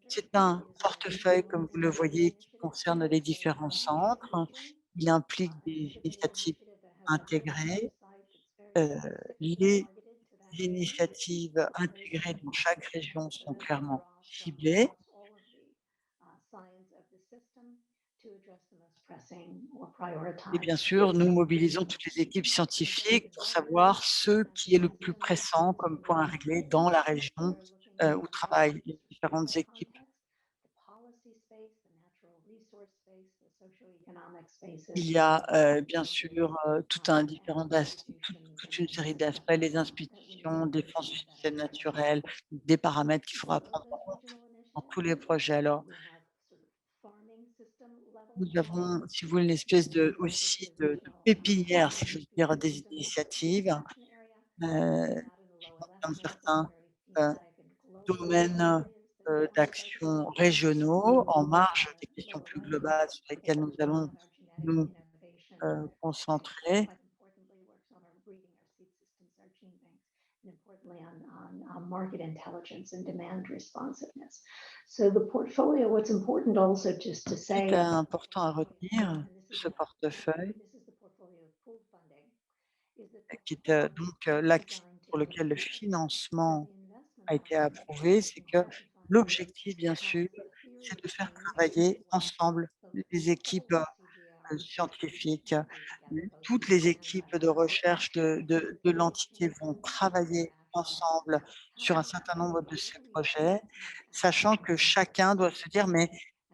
c'est un portefeuille, comme vous le voyez, qui concerne les différents centres. Il implique des initiatives intégrées. Les initiatives intégrées dans chaque région sont clairement ciblées. Et bien sûr, nous mobilisons toutes les équipes scientifiques pour savoir ce qui est le plus pressant comme point à régler dans la région où travaillent les différentes équipes. Il y a bien sûr toute une série d'aspects, les institutions, défense du système naturel, des paramètres qu'il faudra prendre en compte dans tous les projets. Alors, nous avons, si vous voulez, une espèce aussi de pépinière, si je veux dire, des initiatives qui concernent certains domaines d'action régionaux en marge des questions plus globales sur lesquelles nous allons nous concentrer. Market intelligence and demand responsiveness. So the portfolio, what's important also just to Ce qui say, est important à retenir, ce portefeuille, qui est donc l'acquis pour lequel le financement a été approuvé, c'est que l'objectif, bien sûr, c'est de faire travailler ensemble les équipes scientifiques. Toutes les équipes de recherche de l'entité vont travailler ensemble sur un certain nombre de ces projets, sachant que chacun doit se dire: «Mais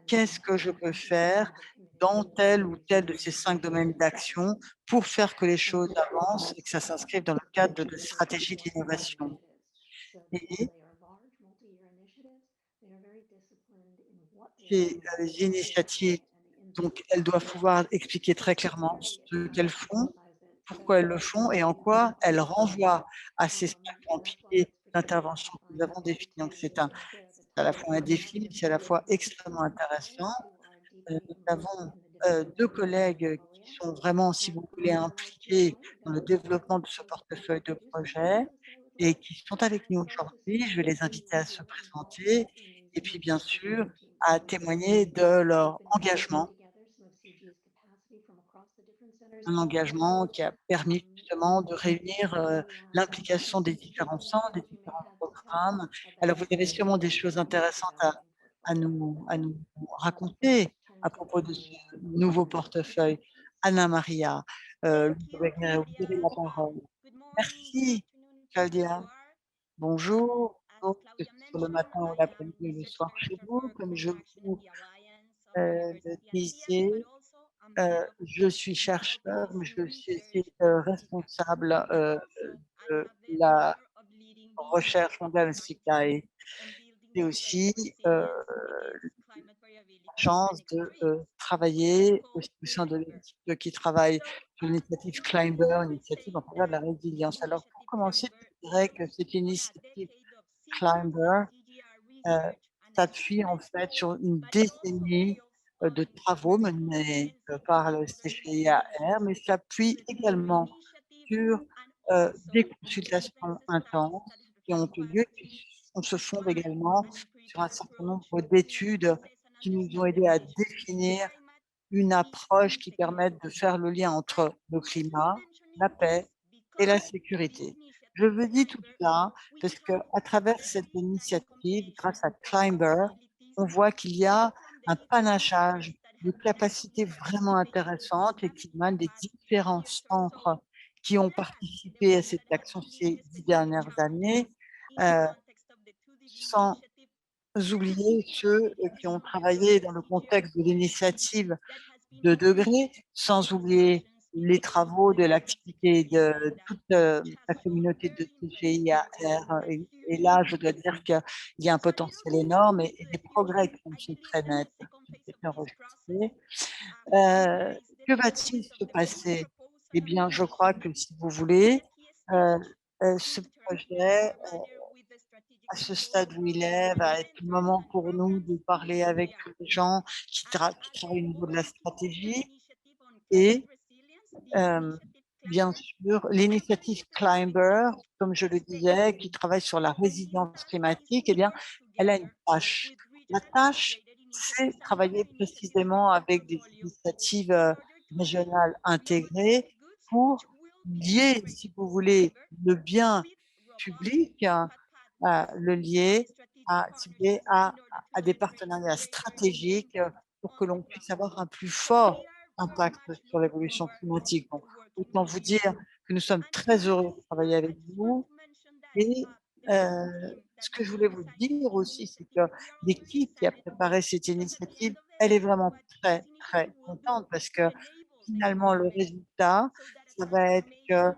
qu'est-ce que je peux faire dans tel ou tel de ces 5 domaines d'action pour faire que les choses avancent et que ça s'inscrive dans le cadre de stratégies d'innovation?» Et ces initiatives, donc elles doivent pouvoir expliquer très clairement ce qu'elles font, pourquoi elles le font et en quoi elles renvoient à ces 5 grands piliers d'intervention que nous avons définis. Donc c'est à la fois un défi, mais c'est à la fois extrêmement intéressant. nous avons 2 collègues qui sont vraiment, si vous voulez, impliqués dans le développement de ce portefeuille de projets et qui sont avec nous aujourd'hui. Je vais les inviter à se présenter et puis bien sûr à témoigner de leur engagement. Un engagement qui a permis justement de réunir, l'implication des différents centres, des différents programmes. Alors vous avez sûrement des choses intéressantes à nous raconter à propos de ce nouveau portefeuille. Anna Maria, vous avez la parole. Merci Claudia. Bonjour. Donc, que ce soit le matin ou l'après-midi ou le soir chez vous, comme je vous, le disais, je suis chercheur, mais je suis aussi, responsable, de la recherche mondiale SICAE et aussi, la chance de, travailler au sein de l'équipe qui travaille sur l'initiative Climber, une initiative en faveur de la résilience. Alors pour commencer, je dirais que cette initiative Climber, heu, s'appuie en fait sur une décennie, de travaux menés, par le CGIAR, mais s'appuie également sur, des consultations intenses qui ont eu lieu, qui se fondent également sur un certain nombre d'études qui nous ont aidés à définir une approche qui permette de faire le lien entre le climat, la paix et la sécurité. Je vous dis tout ça parce qu'à travers cette initiative, grâce à Climber, on voit qu'il y a un panachage de capacités vraiment intéressantes et qui émanent des différents centres qui ont participé à cette action ces 10 dernières années, heu, sans oublier ceux, qui ont travaillé dans le contexte de l'initiative de degrés, sans oublier les travaux de l'activité de toute, la communauté de CGIAR et là, je dois dire qu'il y a un potentiel énorme et des progrès qui sont très nets, qui ont été enregistrés. Que va-t-il se passer? Eh bien, je crois que si vous voulez, heu ce projet, à ce stade où il est, va être le moment pour nous de parler avec tous les gens qui travaillent au niveau de la stratégie et bien sûr, l'initiative Climber, comme je le disais, qui travaille sur la résilience climatique, eh bien, elle a une tâche. La tâche, c'est travailler précisément avec des initiatives, régionales intégrées pour lier, si vous voulez, le bien public, le lier à si vous voulez, à des partenariats stratégiques, pour que l'on puisse avoir un plus fort impact sur l'évolution climatique. Donc, autant vous dire que nous sommes très heureux de travailler avec vous et ce que je voulais vous dire aussi, c'est que l'équipe qui a préparé cette initiative, elle est vraiment très, très contente parce que finalement le résultat, ça va être que,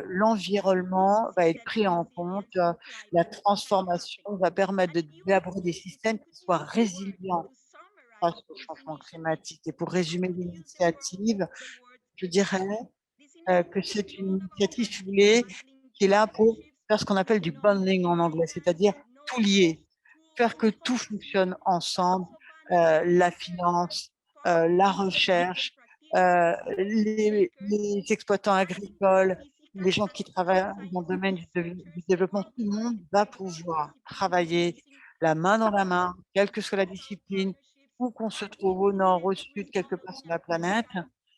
l'environnement va être pris en compte, la transformation va permettre d'élaborer des systèmes qui soient résilients face au changement climatique et pour résumer l'initiative, je dirais, que c'est une initiative, si vous voulez, qui est là pour faire ce qu'on appelle du bundling en anglais, c'est-à-dire tout lier, faire que tout fonctionne ensemble, la finance, la recherche, les exploitants agricoles, les gens qui travaillent dans le domaine du développement, tout le monde va pouvoir travailler la main dans la main, quelle que soit la discipline, où qu'on se trouve au nord, au sud, quelque part sur la planète.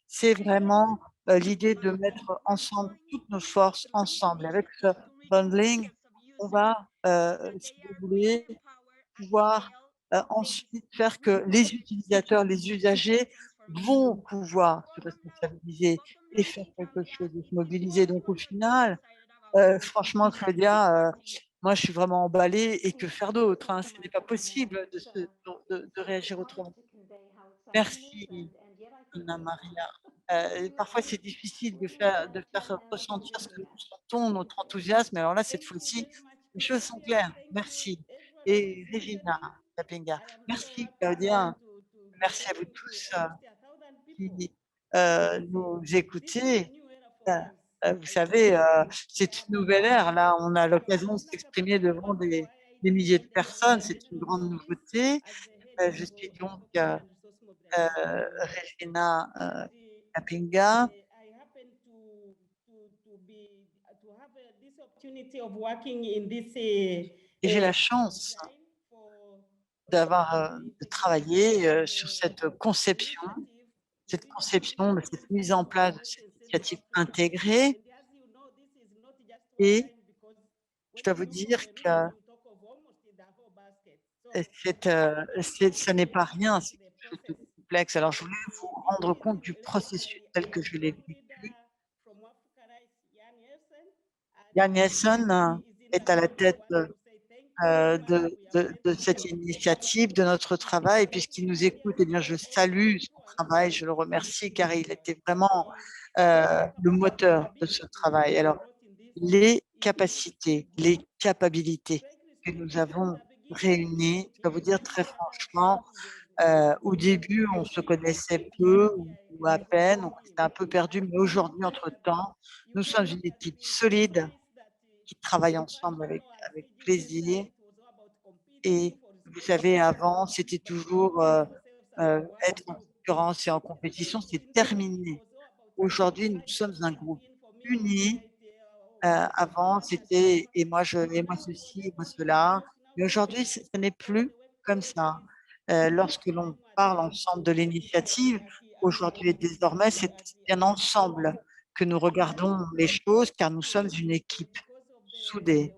C'est vraiment, l'idée de mettre ensemble toutes nos forces ensemble. Avec ce bundling, on va, si vous voulez, pouvoir, ensuite faire que les utilisateurs, les usagers vont pouvoir se responsabiliser et faire quelque chose et se mobiliser. Donc au final, franchement Claudia, moi je suis vraiment emballée et que faire d'autre, hein? Ce n'est pas possible de réagir autrement. Merci Anna Maria. Parfois c'est difficile de faire ressentir ce que nous ressentons, notre enthousiasme, mais alors là cette fois-ci, les choses sont claires. Merci et Regina Kapinga. Merci Claudia, merci à vous tous, qui, nous écoutez. Heu vous savez, c'est une nouvelle ère là, on a l'occasion de s'exprimer devant des milliers de personnes, c'est une grande nouveauté. Je suis donc, Regina Kapinga. Et j'ai la chance de travailler sur cette conception, de cette mise en place de cette initiative intégrée. Et je dois vous dire que ce n'est pas rien, c'est quelque chose de complexe. Alors, je voulais vous rendre compte du processus tel que je l'ai vécu. Jan Jessen est à la tête de cette initiative, de notre travail. Et puisqu'il nous écoute, eh bien, je salue son travail, je le remercie car il était vraiment le moteur de ce travail. Alors, les capacités, les capacités que nous avons réunies, je dois vous dire très franchement, au début, on se connaissait peu ou à peine, on s'était un peu perdu, mais aujourd'hui, entre-temps, nous sommes une équipe solide qui travaille ensemble avec plaisir. Et vous savez, avant, c'était toujours être en concurrence et en compétition, c'est terminé. Aujourd'hui, nous sommes un groupe uni. Avant, c'était et moi ceci, et moi cela. Mais aujourd'hui, ce n'est plus comme ça. Lorsque l'on parle ensemble de l'initiative, aujourd'hui et désormais, c'est bien ensemble que nous regardons les choses, car nous sommes une équipe soudée.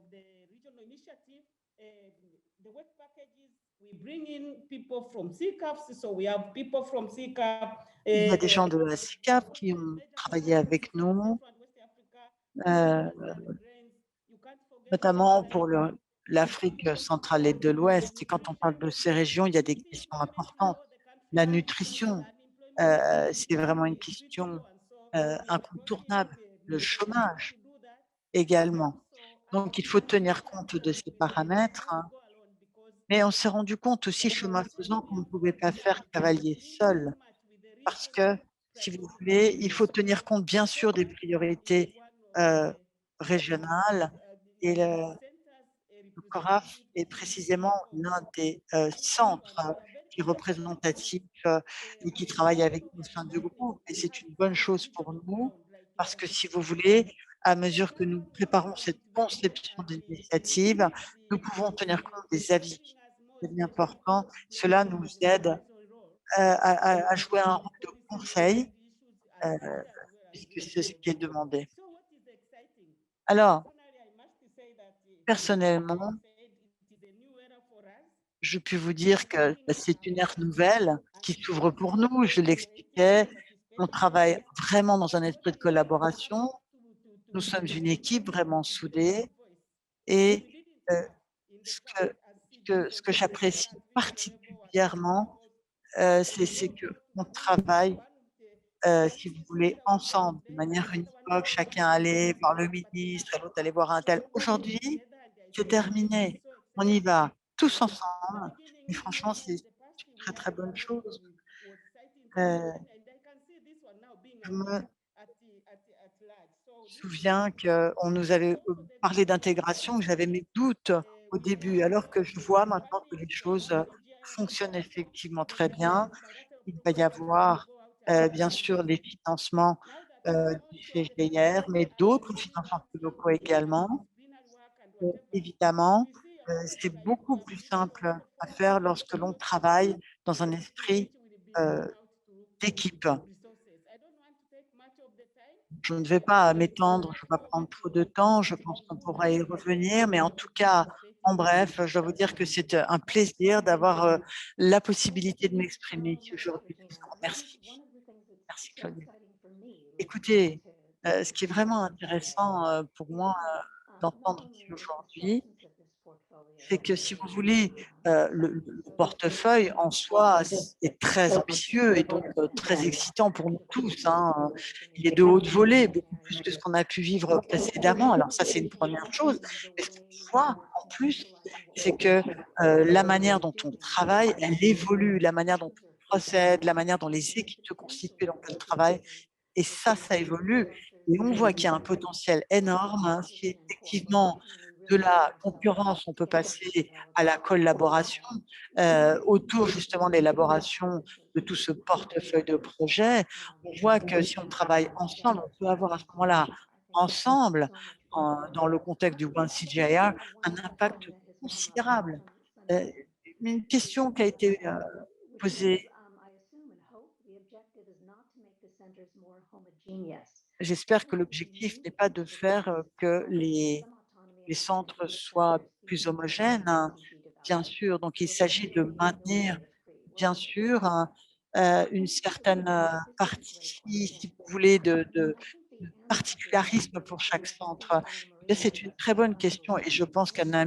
Il y a des gens de la SICAP qui ont travaillé avec nous, notamment pour l'Afrique centrale et de l'Ouest. Et quand on parle de ces régions, il y a des questions importantes. La nutrition, c'est vraiment une question incontournable. Le chômage également. Donc, il faut tenir compte de ces paramètres. Hein. Mais on s'est rendu compte aussi, chemin faisant, qu'on ne pouvait pas faire cavalier seul. Parce que, si vous voulez, il faut tenir compte, bien sûr, des priorités régionales. Et le CORAF est précisément l'un des centres qui est représentatif et qui travaille avec nous au sein du groupe. Et c'est une bonne chose pour nous parce que, si vous voulez, à mesure que nous préparons cette conception d'initiative, nous pouvons tenir compte des avis. C'est bien important. Cela nous aide à jouer un rôle de conseil puisque c'est ce qui est demandé. Alors, personnellement, je puis vous dire que c'est une ère nouvelle qui s'ouvre pour nous. Je l'expliquais, on travaille vraiment dans un esprit de collaboration. Nous sommes une équipe vraiment soudée et ce que j'apprécie particulièrement, c'est qu'on travaille, si vous voulez, ensemble, de manière univoque, chacun allait voir le ministre, l'autre allait voir un tel. Aujourd'hui, c'est terminé. On y va tous ensemble. Et franchement, c'est une très, très bonne chose. Je me souviens qu'on nous avait parlé d'intégration, que j'avais mes doutes au début, alors que je vois maintenant que les choses fonctionnent effectivement très bien. Il va y avoir, bien sûr, les financements du CGIR, mais d'autres financements locaux également. Évidemment, c'est beaucoup plus simple à faire lorsque l'on travaille dans un esprit d'équipe. Je ne vais pas m'étendre, je ne vais pas prendre trop de temps, je pense qu'on pourra y revenir, mais en tout cas, en bref, je dois vous dire que c'est un plaisir d'avoir la possibilité de m'exprimer ici aujourd'hui. Merci. Merci, Claudia. Écoutez, ce qui est vraiment intéressant pour moi d'entendre ici aujourd'hui, c'est que, si vous voulez, le portefeuille en soi est très ambitieux et donc très excitant pour nous tous. Hein. Il est de haute volée, beaucoup plus que ce qu'on a pu vivre précédemment. Alors ça, c'est une première chose. Mais ce qu'on voit en plus, c'est que la manière dont on travaille, elle évolue, la manière dont on procède, la manière dont les équipes se constituent dans le travail. Et ça évolue. Et on voit qu'il y a un potentiel énorme, hein, qui est effectivement de la concurrence, on peut passer à la collaboration autour justement de l'élaboration de tout ce portefeuille de projets. On voit que si on travaille ensemble, on peut avoir à ce moment-là, ensemble, dans le contexte du One CGIAR, un impact considérable. Une question qui a été posée, j'espère que l'objectif n'est pas de faire que les centres soient plus homogènes, hein, bien sûr. Donc, il s'agit de maintenir, bien sûr, une certaine partie, si vous voulez, de particularisme pour chaque centre. C'est une très bonne question et je pense qu'Anna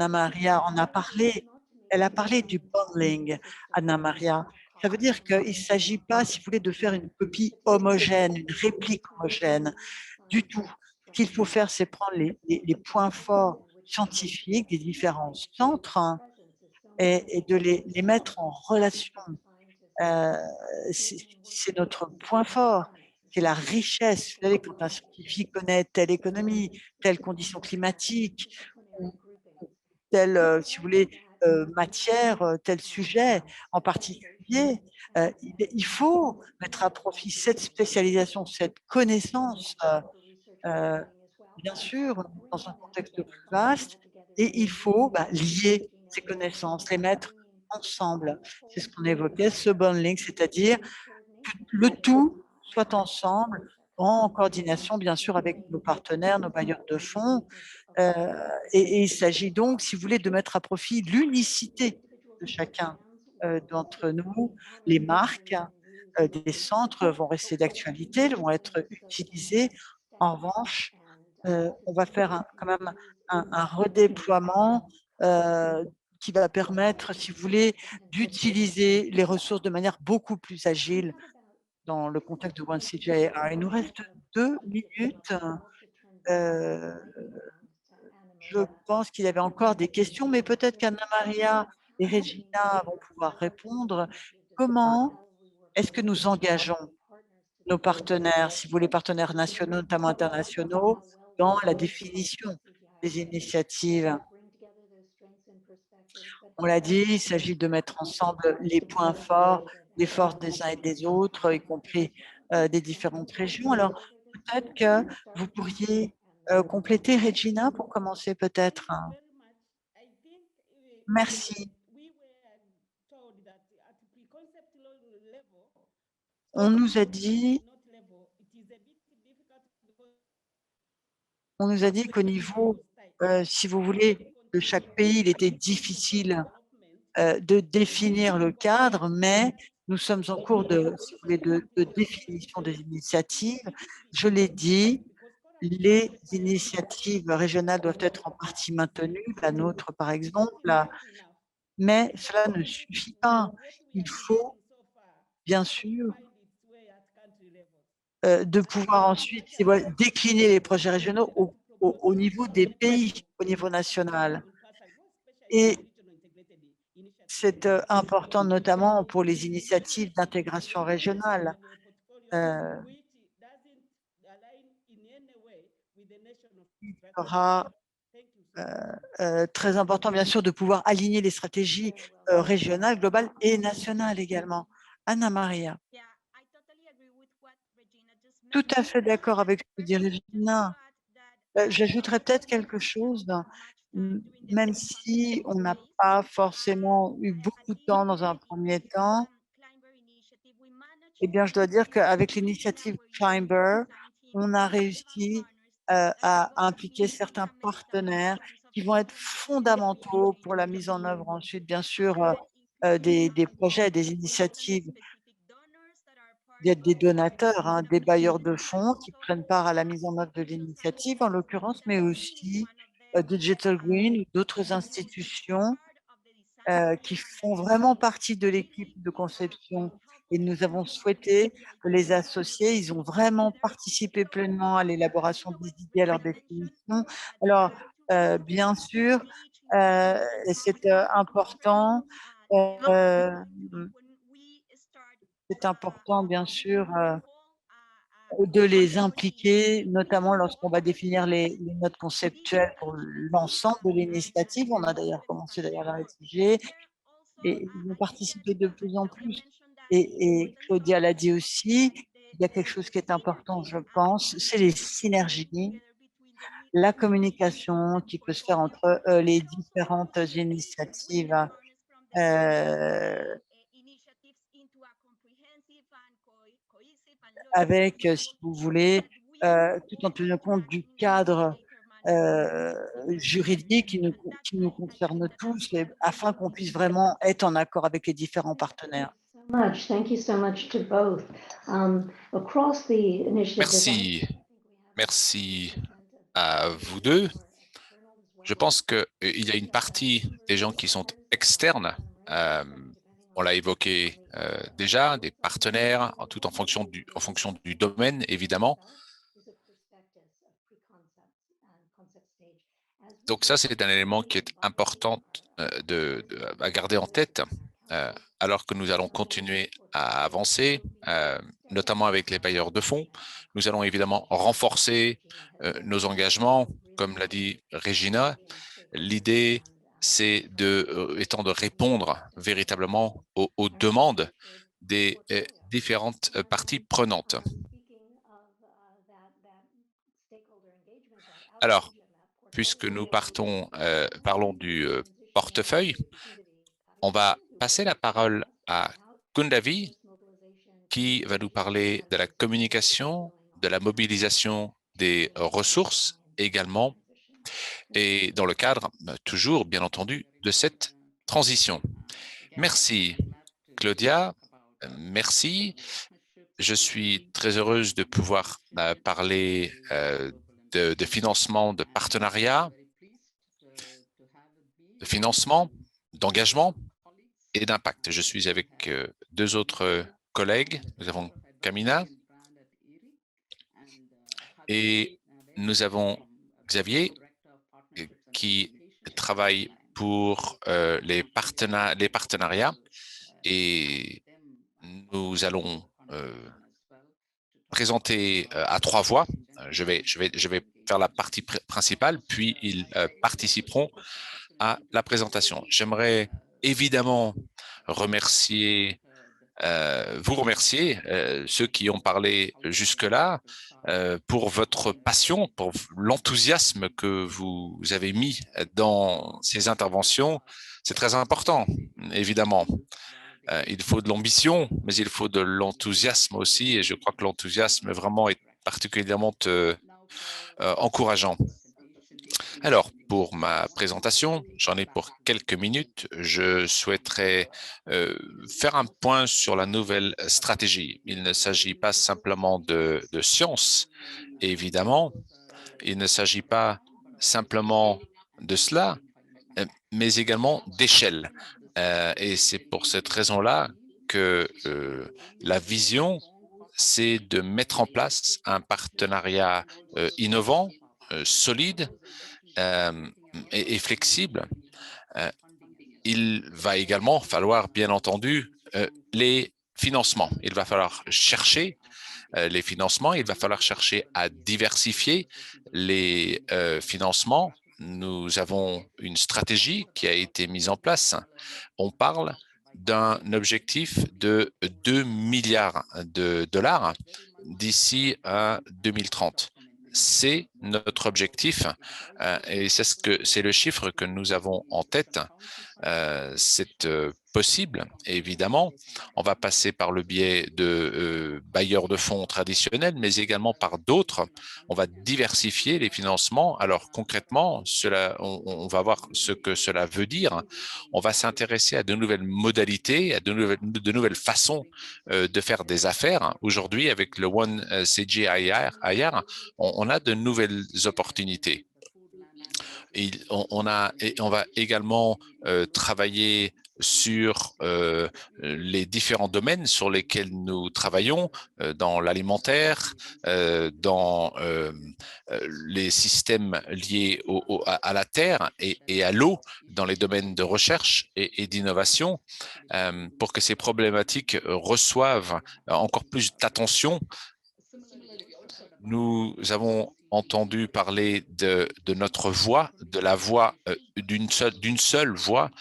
Maria en a parlé. Elle a parlé du bundling, Anna Maria. Ça veut dire qu'il ne s'agit pas, si vous voulez, de faire une copie homogène, une réplique homogène du tout. Ce qu'il faut faire, c'est prendre les points forts scientifiques des différents centres, hein, et de les mettre en relation. C'est notre point fort, c'est la richesse. Vous savez, quand un scientifique connaît telle économie, telle condition climatique, ou telle, si vous voulez, matière, tel sujet en particulier, il faut mettre à profit cette spécialisation, cette connaissance, bien sûr, dans un contexte plus vaste, et il faut lier ces connaissances, les mettre ensemble. C'est ce qu'on évoquait, ce bundling, c'est-à-dire que le tout soit ensemble, en coordination, bien sûr, avec nos partenaires, nos bailleurs de fonds. Et il s'agit donc, si vous voulez, de mettre à profit l'unicité de chacun d'entre nous. Les marques des centres vont rester d'actualité, vont être utilisées. En revanche, on va faire quand même un redéploiement qui va permettre, si vous voulez, d'utiliser les ressources de manière beaucoup plus agile dans le contexte de One CGIAR. Il nous reste 2 minutes. Je pense qu'il y avait encore des questions, mais peut-être qu'Anna Maria et Regina vont pouvoir répondre. Comment est-ce que nous engageons nos partenaires, si vous voulez, partenaires nationaux, notamment internationaux, dans la définition des initiatives? On l'a dit, il s'agit de mettre ensemble les points forts, les forces des uns et des autres, y compris des différentes régions. Alors, peut-être que vous pourriez compléter, Regina, pour commencer peut-être. Merci. On nous a dit qu'au niveau, si vous voulez, de chaque pays, il était difficile de définir le cadre, mais nous sommes en cours de, si vous voulez, de définition des initiatives. Je l'ai dit, les initiatives régionales doivent être en partie maintenues, la nôtre par exemple, mais cela ne suffit pas. Il faut, bien sûr, de pouvoir ensuite décliner les projets régionaux au niveau des pays, au niveau national. Et c'est important notamment pour les initiatives d'intégration régionale. Il sera très important, bien sûr, de pouvoir aligner les stratégies régionales, globales et nationales également. Anna Maria. Tout à fait d'accord avec ce que dit Regina. J'ajouterais peut-être quelque chose, même si on n'a pas forcément eu beaucoup de temps dans un premier temps. Eh bien, je dois dire qu'avec l'initiative Climber, on a réussi à impliquer certains partenaires qui vont être fondamentaux pour la mise en œuvre ensuite, bien sûr, des projets, des initiatives. Il y a des donateurs, hein, des bailleurs de fonds qui prennent part à la mise en œuvre de l'initiative, en l'occurrence, mais aussi Digital Green ou d'autres institutions qui font vraiment partie de l'équipe de conception, et nous avons souhaité les associer. Ils ont vraiment participé pleinement à l'élaboration des idées, à leur définition. Alors, bien sûr, c'est important. C'est important, bien sûr, de les impliquer, notamment lorsqu'on va définir les notes conceptuelles pour l'ensemble de l'initiative. On a d'ailleurs commencé à la rédiger et ils vont participer de plus en plus. Et Claudia l'a dit aussi, il y a quelque chose qui est important, je pense, c'est les synergies, la communication qui peut se faire entre les différentes initiatives avec, si vous voulez, tout en tenant compte du cadre juridique qui nous concerne tous, afin qu'on puisse vraiment être en accord avec les différents partenaires. Thank you so much to both. Across the initiative. Merci à vous deux. Je pense qu'il y a une partie des gens qui sont externes. On l'a évoqué déjà, des partenaires, tout en fonction du domaine, évidemment. Donc ça, c'est un élément qui est important à garder en tête, alors que nous allons continuer à avancer, notamment avec les bailleurs de fonds. Nous allons évidemment renforcer nos engagements, comme l'a dit Regina. L'idée, c'est étant de répondre véritablement aux demandes des différentes parties prenantes. Alors, puisque nous parlons du portefeuille, on va passer la parole à Kundavi, qui va nous parler de la communication, de la mobilisation des ressources également, et dans le cadre, toujours, bien entendu, de cette transition. Merci, Claudia. Merci. Je suis très heureuse de pouvoir parler de financement, de partenariat, de financement, d'engagement et d'impact. Je suis avec deux autres collègues. Nous avons Camina et nous avons Xavier qui travaille pour les partenariats, et nous allons présenter à trois voix. Je vais faire la partie principale, puis ils participeront à la présentation. J'aimerais évidemment vous remercier ceux qui ont parlé jusque-là pour votre passion, pour l'enthousiasme que vous avez mis dans ces interventions. C'est très important, évidemment. Il faut de l'ambition, mais il faut de l'enthousiasme aussi, et je crois que l'enthousiasme vraiment est particulièrement encourageant. Alors, pour ma présentation, j'en ai pour quelques minutes. Je souhaiterais faire un point sur la nouvelle stratégie. Il ne s'agit pas simplement de science, évidemment. Il ne s'agit pas simplement de cela, mais également d'échelle. Et c'est pour cette raison-là que la vision, c'est de mettre en place un partenariat innovant, solide, et flexible. Il va également falloir, bien entendu, les financements. Il va falloir chercher les financements. Il va falloir chercher à diversifier les financements. Nous avons une stratégie qui a été mise en place. On parle d'un objectif de 2 milliards de dollars d'ici à 2030. C'est notre objectif et c'est le chiffre que nous avons en tête. C'est possible, évidemment. On va passer par le biais de bailleurs de fonds traditionnels, mais également par d'autres. On va diversifier les financements. Alors concrètement, on va voir ce que cela veut dire. On va s'intéresser à de nouvelles modalités, à de nouvelles façons de faire des affaires. Aujourd'hui, avec le One CGIR, on a de nouvelles opportunités. On va également travailler sur les différents domaines sur lesquels nous travaillons, dans l'alimentaire, dans les systèmes liés à la terre et à l'eau, dans les domaines de recherche et d'innovation, pour que ces problématiques reçoivent encore plus d'attention. Nous avons entendu parler de notre voix, de la voix d'une seule voix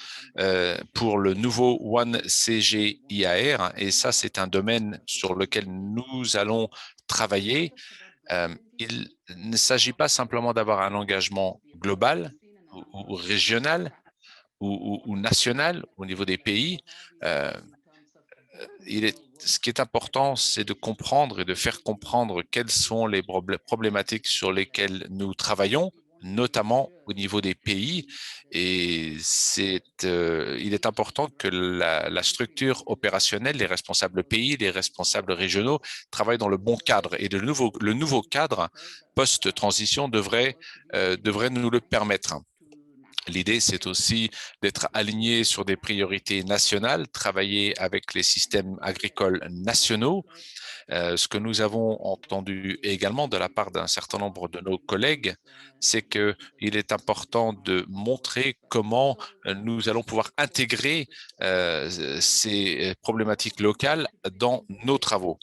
pour le nouveau One CGIAR. Et ça, c'est un domaine sur lequel nous allons travailler. Il ne s'agit pas simplement d'avoir un engagement global ou régional ou national au niveau des pays. Ce qui est important, c'est de comprendre et de faire comprendre quelles sont les problématiques sur lesquelles nous travaillons, notamment au niveau des pays. Et il est important que la structure opérationnelle, les responsables pays, les responsables régionaux travaillent dans le bon cadre. Et le nouveau cadre post-transition devrait nous le permettre. L'idée, c'est aussi d'être aligné sur des priorités nationales, travailler avec les systèmes agricoles nationaux. Ce que nous avons entendu également de la part d'un certain nombre de nos collègues, c'est qu'il est important de montrer comment nous allons pouvoir intégrer ces problématiques locales dans nos travaux.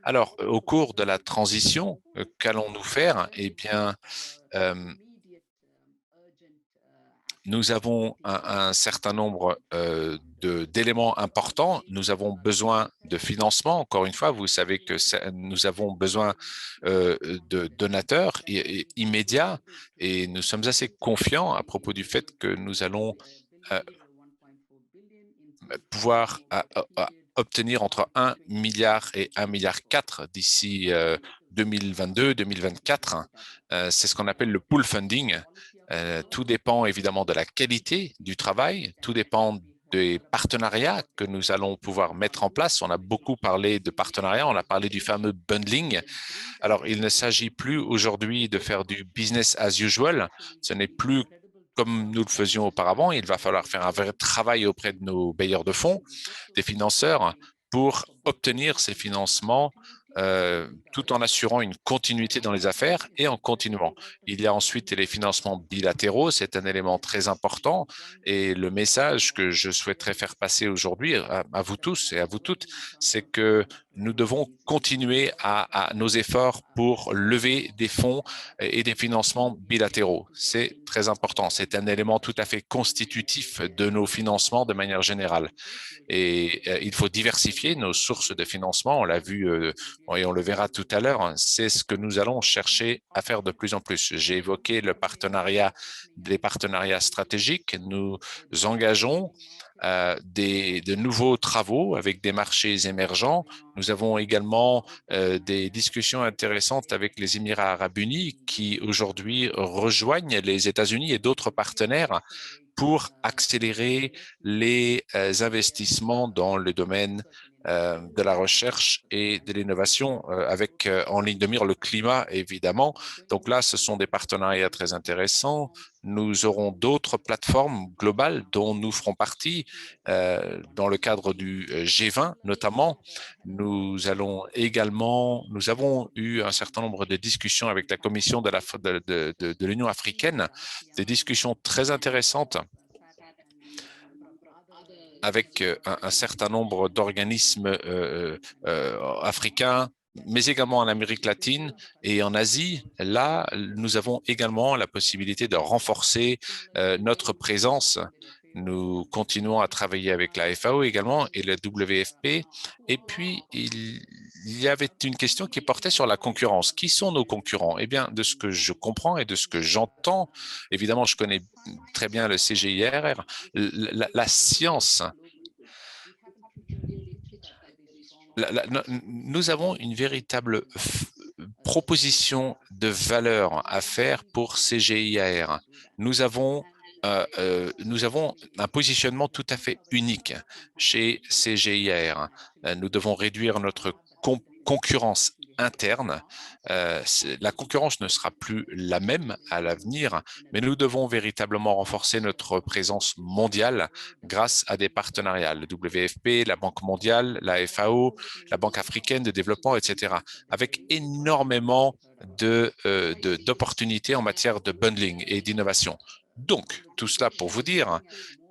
Alors, au cours de la transition, qu'allons-nous faire? Eh bien, nous avons un certain nombre d'éléments importants. Nous avons besoin de financement. Encore une fois, vous savez que nous avons besoin de donateurs immédiats et nous sommes assez confiants à propos du fait que nous allons pouvoir obtenir entre 1 milliard et 1,4 milliard d'ici 2022-2024. C'est ce qu'on appelle le pool funding. Tout dépend évidemment de la qualité du travail, tout dépend des partenariats que nous allons pouvoir mettre en place. On a beaucoup parlé de partenariats, on a parlé du fameux bundling. Alors, il ne s'agit plus aujourd'hui de faire du business as usual. Ce n'est plus comme nous le faisions auparavant. Il va falloir faire un vrai travail auprès de nos bailleurs de fonds, des financeurs, pour obtenir ces financements tout en assurant une continuité dans les affaires et en continuant. Il y a ensuite les financements bilatéraux, c'est un élément très important et le message que je souhaiterais faire passer aujourd'hui à vous tous et à vous toutes, c'est que nous devons continuer à nos efforts pour lever des fonds et des financements bilatéraux. C'est très important. C'est un élément tout à fait constitutif de nos financements de manière générale. Et il faut diversifier nos sources de financement. On l'a vu et on le verra tout à l'heure. C'est ce que nous allons chercher à faire de plus en plus. J'ai évoqué les partenariats stratégiques. Nous engageons de nouveaux travaux avec des marchés émergents. Nous avons également des discussions intéressantes avec les Émirats arabes unis qui aujourd'hui rejoignent les États-Unis et d'autres partenaires pour accélérer les investissements dans le domaine de la recherche et de l'innovation avec en ligne de mire le climat, évidemment. Donc là, ce sont des partenariats très intéressants. Nous aurons d'autres plateformes globales dont nous ferons partie dans le cadre du G20 notamment. Nous avons eu un certain nombre de discussions avec la Commission de l'Union africaine, des discussions très intéressantes avec un certain nombre d'organismes africains, mais également en Amérique latine et en Asie. Là, nous avons également la possibilité de renforcer notre présence. Nous continuons à travailler avec la FAO également et le WFP. Et puis, il y avait une question qui portait sur la concurrence. Qui sont nos concurrents? Eh bien, de ce que je comprends et de ce que j'entends, évidemment, je connais très bien le CGIAR, la science. Nous avons une véritable proposition de valeur à faire pour CGIAR. Nous avons un positionnement tout à fait unique chez CGIAR. Nous devons réduire notre concurrence interne. La concurrence ne sera plus la même à l'avenir, mais nous devons véritablement renforcer notre présence mondiale grâce à des partenariats, le WFP, la Banque mondiale, la FAO, la Banque africaine de développement, etc., avec énormément d'opportunités en matière de bundling et d'innovation. Donc, tout cela pour vous dire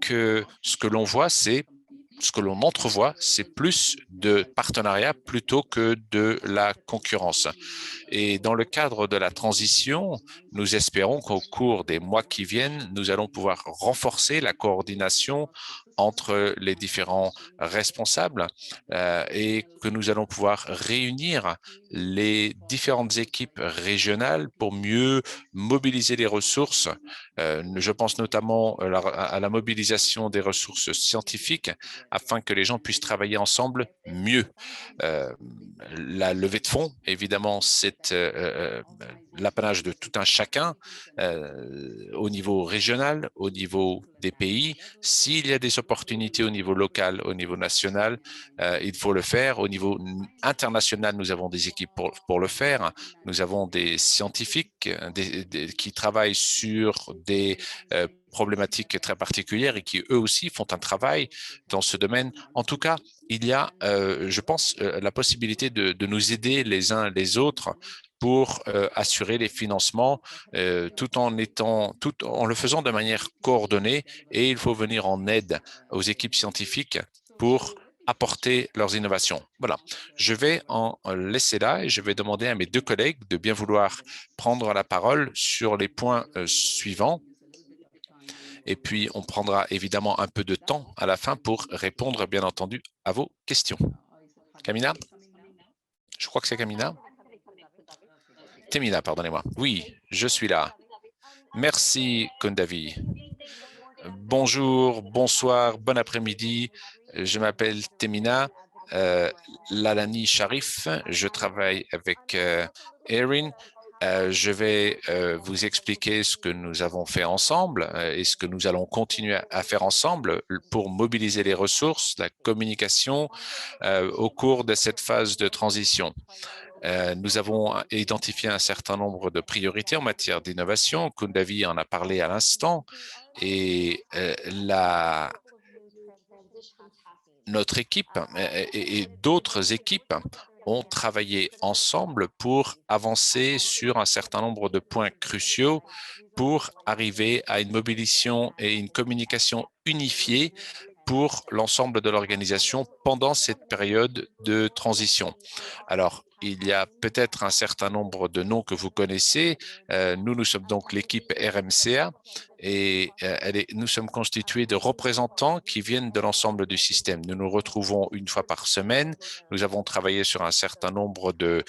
que ce que l'on voit, c'est ce que l'on entrevoit, c'est plus de partenariat plutôt que de la concurrence. Et dans le cadre de la transition, nous espérons qu'au cours des mois qui viennent, nous allons pouvoir renforcer la coordination entre les différents responsables et que nous allons pouvoir réunir les différentes équipes régionales pour mieux mobiliser les ressources. Je pense notamment à la mobilisation des ressources scientifiques afin que les gens puissent travailler ensemble mieux. La levée de fonds, évidemment, c'est l'apanage de tout un chacun au niveau régional, au niveau des pays. S'il y a des opportunités au niveau local, au niveau national, il faut le faire. Au niveau international, nous avons des équipes pour le faire. Nous avons des scientifiques qui travaillent sur des problématiques très particulières et qui eux aussi font un travail dans ce domaine. En tout cas, il y a, je pense, la possibilité de nous aider les uns les autres pour assurer les financements tout en le faisant de manière coordonnée, et il faut venir en aide aux équipes scientifiques pour apporter leurs innovations. Voilà, je vais en laisser là et je vais demander à mes deux collègues de bien vouloir prendre la parole sur les points suivants. Et puis, on prendra évidemment un peu de temps à la fin pour répondre, bien entendu, à vos questions. Camina? Je crois que c'est Camina. Temina, pardonnez-moi. Oui, je suis là. Merci, Kundavi. Bonjour, bonsoir, bon après-midi. Je m'appelle Temina Lalani Sharif. Je travaille avec Erin. Je vais vous expliquer ce que nous avons fait ensemble et ce que nous allons continuer à faire ensemble pour mobiliser les ressources, la communication au cours de cette phase de transition. Nous avons identifié un certain nombre de priorités en matière d'innovation. Kundavi en a parlé à l'instant et notre équipe et d'autres équipes ont travaillé ensemble pour avancer sur un certain nombre de points cruciaux pour arriver à une mobilisation et une communication unifiée pour l'ensemble de l'organisation pendant cette période de transition. Alors, il y a peut-être un certain nombre de noms que vous connaissez. Nous sommes donc l'équipe RMCA et nous sommes constitués de représentants qui viennent de l'ensemble du système. Nous nous retrouvons une fois par semaine. Nous avons travaillé sur un certain nombre de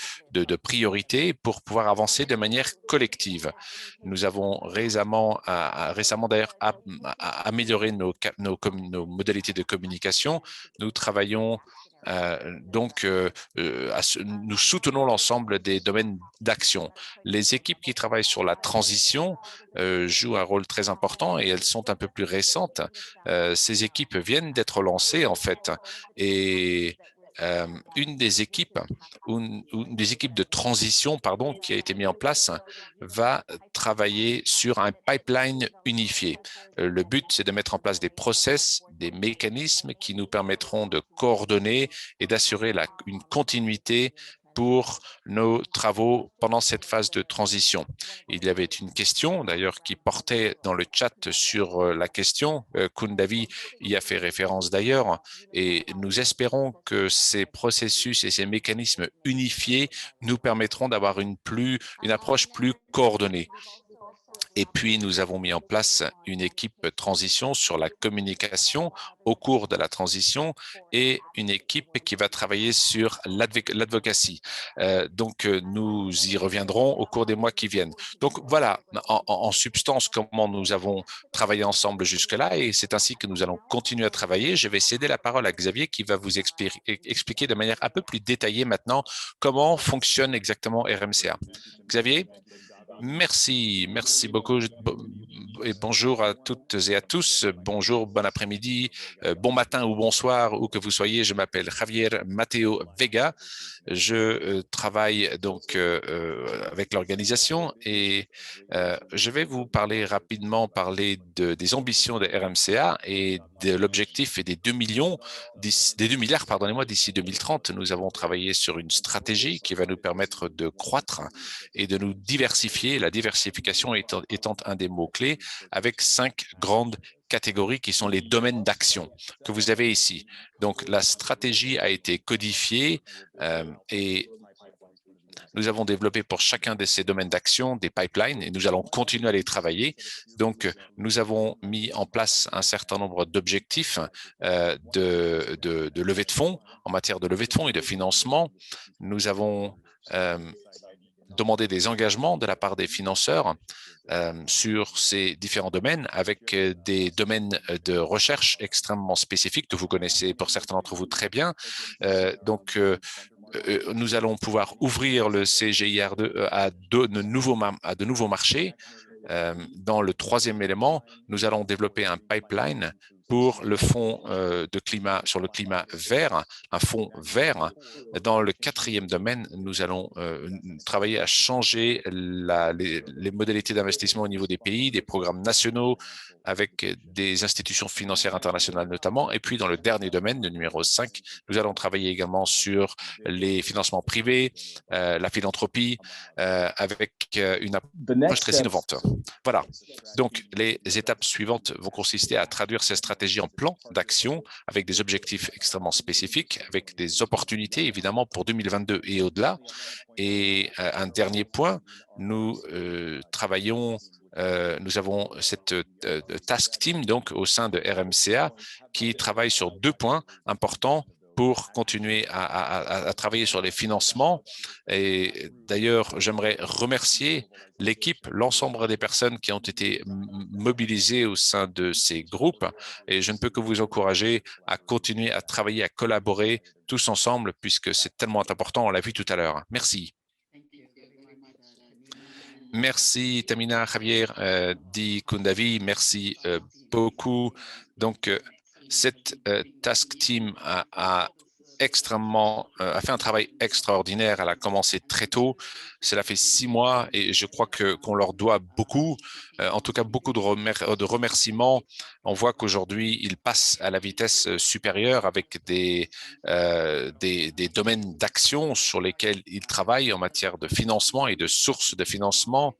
priorités pour pouvoir avancer de manière collective. Nous avons récemment d'ailleurs amélioré nos modalités de communication. Nous travaillons nous soutenons l'ensemble des domaines d'action. Les équipes qui travaillent sur la transition jouent un rôle très important et elles sont un peu plus récentes. Ces équipes viennent d'être lancées en fait et une des équipes de transition, pardon, qui a été mise en place va travailler sur un pipeline unifié. Le but, c'est de mettre en place des process, des mécanismes qui nous permettront de coordonner et d'assurer une continuité pour nos travaux pendant cette phase de transition. Il y avait une question d'ailleurs qui portait dans le chat sur la question. Kundavi y a fait référence d'ailleurs et nous espérons que ces processus et ces mécanismes unifiés nous permettront d'avoir une approche plus coordonnée. Et puis, nous avons mis en place une équipe transition sur la communication au cours de la transition et une équipe qui va travailler sur l'advocacy. Donc, nous y reviendrons au cours des mois qui viennent. Donc, voilà, en substance, comment nous avons travaillé ensemble jusque-là et c'est ainsi que nous allons continuer à travailler. Je vais céder la parole à Xavier qui va vous expliquer de manière un peu plus détaillée maintenant comment fonctionne exactement RMCA. Xavier ? Merci beaucoup et bonjour à toutes et à tous. Bonjour, bon après-midi, bon matin ou bonsoir, où que vous soyez. Je m'appelle Javier Mateo Vega. Je travaille donc avec l'organisation et je vais vous parler rapidement des ambitions de RMCA et de l'objectif et des 2 milliards, pardonnez-moi, d'ici 2030. Nous avons travaillé sur une stratégie qui va nous permettre de croître et de nous diversifier, la diversification étant un des mots-clés, avec 5 grandes catégories qui sont les domaines d'action que vous avez ici. Donc, la stratégie a été codifiée et nous avons développé pour chacun de ces domaines d'action des pipelines et nous allons continuer à les travailler. Donc, nous avons mis en place un certain nombre d'objectifs de levée de fonds, en matière de levée de fonds et de financement. Nous avons demandé des engagements de la part des financeurs sur ces différents domaines avec des domaines de recherche extrêmement spécifiques que vous connaissez pour certains d'entre vous très bien. Nous allons pouvoir ouvrir le CGIR2 à de nouveaux marchés. Dans le troisième élément, nous allons développer un pipeline pour le fonds de climat sur le climat vert, un fonds vert. Dans le quatrième domaine, nous allons travailler à changer les modalités d'investissement au niveau des pays, des programmes nationaux avec des institutions financières internationales notamment. Et puis, dans le dernier domaine, le numéro 5, nous allons travailler également sur les financements privés, la philanthropie, avec une approche très innovante. Voilà. Donc, les étapes suivantes vont consister à traduire ces stratégies en plan d'action avec des objectifs extrêmement spécifiques, avec des opportunités évidemment pour 2022 et au-delà. Et un dernier point, nous nous avons cette task team donc au sein de RMCA qui travaille sur 2 points importants pour continuer à travailler sur les financements. Et d'ailleurs, j'aimerais remercier l'équipe, l'ensemble des personnes qui ont été mobilisées au sein de ces groupes. Et je ne peux que vous encourager à continuer à travailler, à collaborer tous ensemble, puisque c'est tellement important, on l'a vu tout à l'heure. Merci. Merci Tamina, Javier, dit Kundavi, merci beaucoup. Donc, cette task team a fait un travail extraordinaire. Elle a commencé très tôt. Cela fait 6 mois et je crois qu'on leur doit beaucoup, en tout cas beaucoup de remerciements. On voit qu'aujourd'hui, ils passent à la vitesse supérieure avec des domaines d'action sur lesquels ils travaillent en matière de financement et de sources de financement.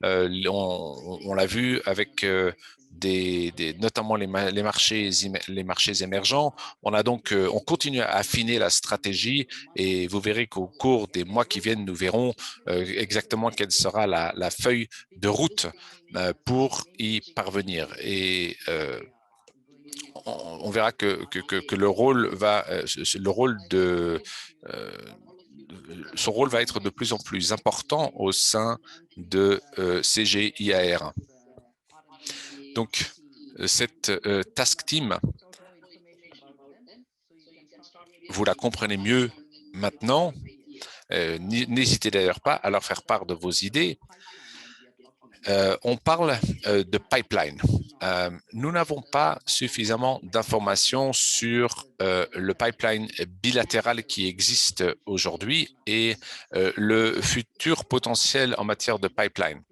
On l'a vu avec notamment les marchés émergents. On continue à affiner la stratégie et vous verrez qu'au cours des mois qui viennent, nous verrons exactement quelle sera la feuille de route pour y parvenir. Et on verra que son rôle va être de plus en plus important au sein de CGIAR. Donc, cette task team, vous la comprenez mieux maintenant. N'hésitez d'ailleurs pas à leur faire part de vos idées. On parle de pipeline. Nous n'avons pas suffisamment d'informations sur le pipeline bilatéral qui existe aujourd'hui et le futur potentiel en matière de pipeline.